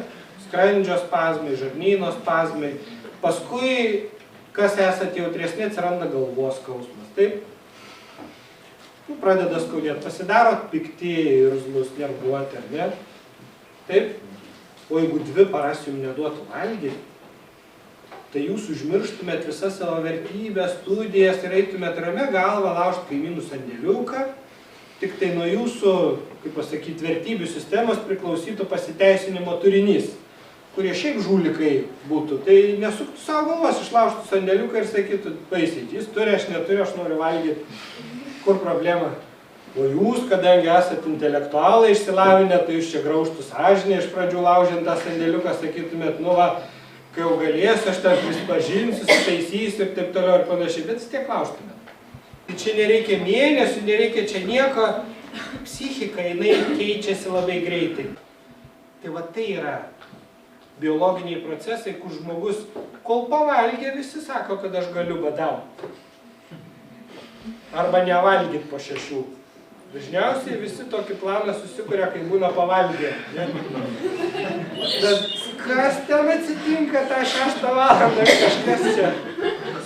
Skrandžio spazmai, žarnyno spazmai. Paskui, kas esate jautresni, atsiranda galvos skausmas, taip? Nu, pradeda skaudėti, pasidarot pikti, irzlus, nervuoti, ar ne? Taip? O jeigu 2 paras jums neduotų valgyti, tai jūs užmirštumėt visas savo vertybės, studijas ir eitumėt ramia galva laužti kaimynų sandėliuką, tik tai nuo jūsų, kaip pasakyti, vertybių sistemos priklausytų pasiteisinimo turinys, kurie šiaip žulikai būtų. Tai nesuktų savo galvos, išlaužtų sandėliuką ir sakytų, baisiai, jis turi, aš neturiu, aš noriu valgyti. Kur problema? O jūs, kadangi esate intelektualai išsilavinę, tai jūs čia graužtų sąžinę, iš pradžių laužiant tą sandėliuką, sakytumėt, nu va, kai jau galėsiu, aš ten prisipažinsiu, susitaisysiu ir taip toliau ir panašiai, bet vis tiek laužtumėt. Tai čia nereikia mėnesių, nereikia čia nieko, psichika, jinai keičiasi labai greitai. Tai va tai yra biologiniai procesai, kur žmogus, kol pavalgė, visi sako, kad aš galiu badauti. Arba nevalgyt po 6. Dažniausiai visi tokį planą susikuria, kai būna pavalgę. Bet kas ten atsitinka tą 6 valandą, kažkas čia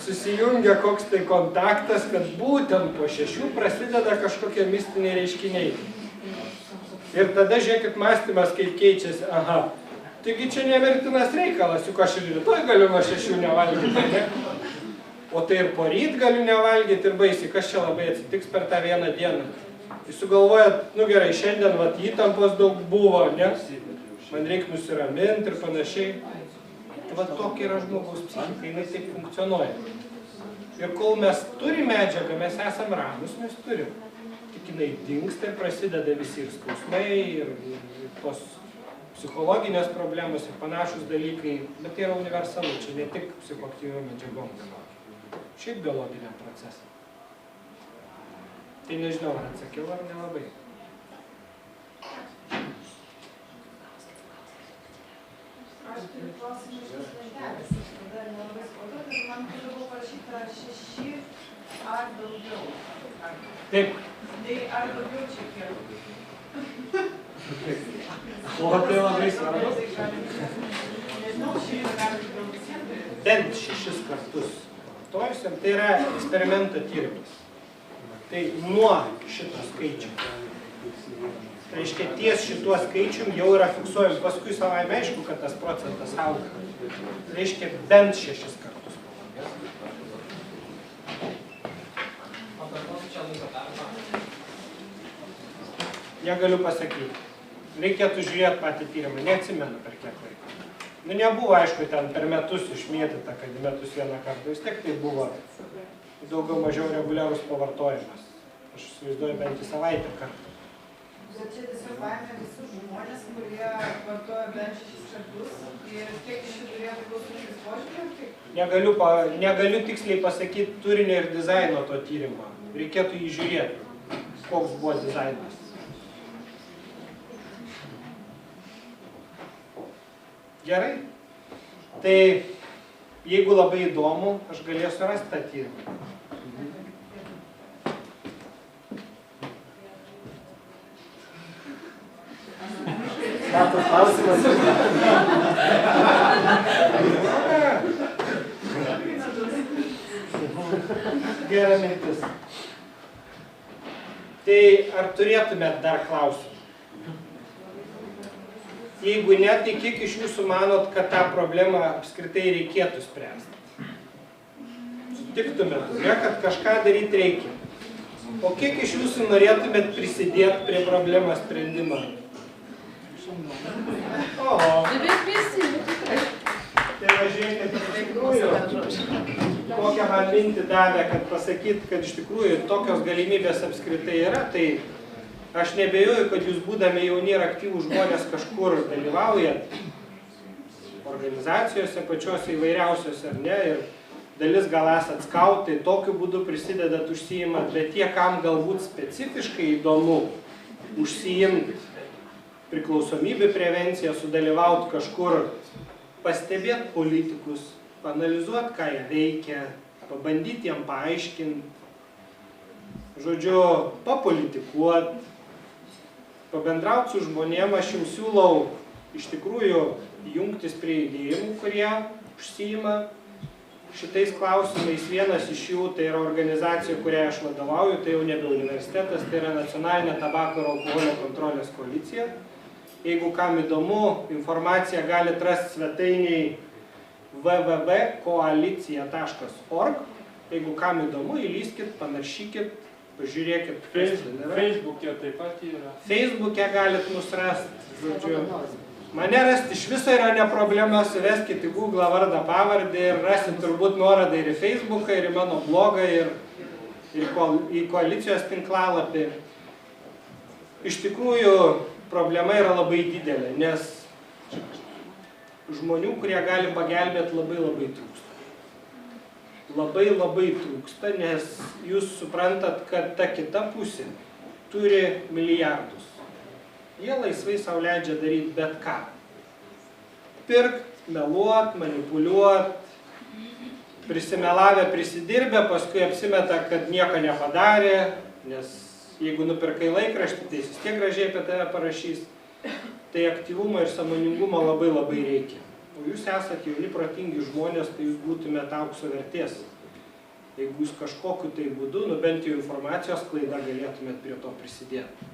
susijungia, koks tai kontaktas, kad būtent po 6 prasideda kažkokie mistiniai reiškiniai. Ir tada žiūrėkit mąstymas, kaip keičiasi. Aha, taigi čia nemirtinas reikalas, juk aš ir rytoj galiu nuo 6 nevalgyti, ne? O tai ir poryt galiu nevalgyti ir baisiai, kas čia labai atsitiks per tą vieną dieną. Jūs sugalvojat, nu gerai, šiandien vat įtampos daug buvo, ne? Man reikia nusiraminti ir panašiai. Vat tokia yra žmogaus psichika, jinai taip funkcionuoja. Ir kol mes turim medžiagą, mes esam ramus, mes turim. Tik jinai dingsta ir prasideda visi ir skausmai, ir tos psichologinės problemos ir panašus dalykai, bet tai yra universalu, čia ne tik psichoaktyvių medžiagom. Šiaip biologiniam procesam. Tai nežinau, ar atsakiau, ar nelabai. Aš turiu klausimą iš tos lentelės, aš tada nelabai supratau, kad man buvo parašyta 6 ar daugiau. Taip. Tai ar daugiau čia kiek? O tai labai svarbu. Nežinau, šį gali daug visiems. Bent 6 kartus. Tai yra eksperimento tyrimas. Tai nuo šito skaičių. Tai reiškia, ties šituo skaičium jau yra fiksuojami, paskui savaime aišku, kad tas procentas auga. Tai reiškia, bent 6 kartus. Negaliu pasakyti. Reikėtų žiūrėti patį tyrimą, neatsimenu per kiek laiko. Nu, nebuvo, aišku, ten per metus išmėtyta, kad metus vieną kartą. Vis tiek tai buvo daugiau mažiau reguliarus pavartojimas. Aš įsivaizduoju bent į savaitę kartą. Bet čia tiesiog paėmė visus žmonės, kurie vartoja bent 6 kartus. Ir kiek iš jų turėjo priklausomybės požymį? Negaliu tiksliai pasakyti turinio ir dizaino to tyrimo. Reikėtų jį žiūrėti, koks buvo dizainas. Gerai. Tai jeigu labai įdomu, aš galėsiu rasti tą tyrimą. Status klausimas. Gera mintis. Tai ar turėtumėt dar klausimų? Jeigu ne, tai kiek iš jūsų manot, kad tą problemą apskritai reikėtų spręsti? Sutiktumėt, ne, kad kažką daryti reikia. O kiek iš jūsų norėtumėt prisidėti prie problemos sprendimo? O, Beveik visi, tikrai. tai va žiūrėkit, iš tikrųjų, kokią man mintį davė, kad pasakyt, kad iš tikrųjų tokios galimybės apskritai yra, tai aš nebejoju, kad jūs būdami jauni ir aktyvūs žmonės kažkur dalyvaujat organizacijose pačiose įvairiausiose, ar ne, ir dalis gal esat skautai, tokiu būdu prisidedat, užsiimat, bet tie, kam galbūt specifiškai įdomu užsiimti priklausomybių prevenciją, sudalyvauti kažkur, pastebėti politikus, panalizuoti, ką jie veikia, pabandyti jiem paaiškinti, žodžiu, papolitikuoti, pabendrauti su žmonėm, aš jums siūlau iš tikrųjų jungtis prie judėjimų, kurie užsiima šitais klausimais. Vienas iš jų tai yra organizacija, kuriai aš vadovauju, tai jau nebe universitetas, tai yra Nacionalinė tabako ir alkoholio kontrolės koalicija. Jeigu kam įdomu, informaciją galite rasti svetainiai www.koalicija.org. Jeigu kam įdomu, įlyskit, panaršykit, pažiūrėkit. Facebook'e taip pat yra. Facebook'e galite mus rasti. Žodžiu, mane rasti iš viso yra ne problema, suveskit į Google vardą pavardę ir rasit turbūt nuorodą ir į Facebooką, ir į mano blogą, ir į koalicijos tinklalapį. Iš tikrųjų, problema yra labai didelė, nes žmonių, kurie gali pagelbėti, labai trūksta. Labai trūksta, nes jūs suprantat, kad ta kita pusė turi milijardus. Jie laisvai sau leidžia daryti bet ką. Pirkt, meluot, manipuliuot, prisimelavę, prisidirbę, paskui apsimeta, kad nieko nepadarė, nes jeigu nupirkai laikraštį, tai vis tiek gražiai apie tave parašys. Tai aktyvumo ir sąmoningumo labai reikia. O jūs esate jauni, protingi žmonės, tai jūs būtumėte aukso vertės. Jeigu jūs kažkokiu tai būdu, bent jau informacijos klaida galėtumėt prie to prisidėti.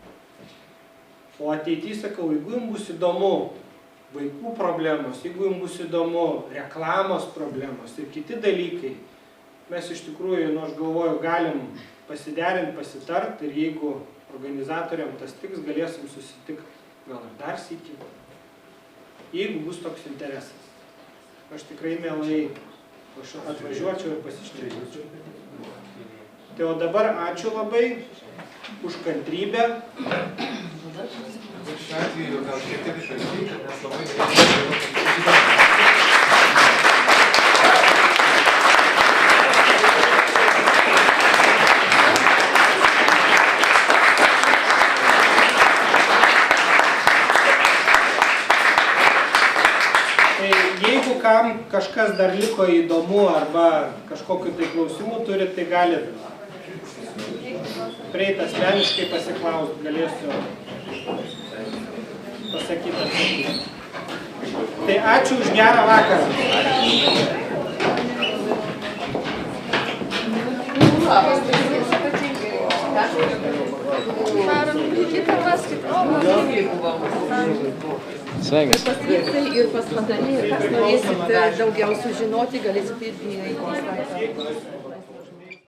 O ateityje, sakau, jeigu jums bus įdomu vaikų problemos, jeigu jums bus įdomu reklamos problemos ir kiti dalykai, mes iš tikrųjų, aš galvoju, galim pasiderinti, pasitart ir jeigu organizatoriam tas tiks, galėsim susitikti gal ir dar sykį, jeigu bus toks interesas. Aš tikrai mielai atvažiuočiau ir pasišnekėčiau. Tai o dabar ačiū labai už kantrybę. Šiuo atveju gal šiek tiek šalčiai, nes labai nereikia. Jeigu kam kažkas dar liko įdomu arba kažkokiu tai klausimų turit, tai galit prieit asmeniškai pasiklausti, galėsiu pasakyti atsakyti. Tai ačiū už gerą vakarą. Ir pas padarėją, kas norėsit daugiau sužinoti, galėsit irgi įeiti į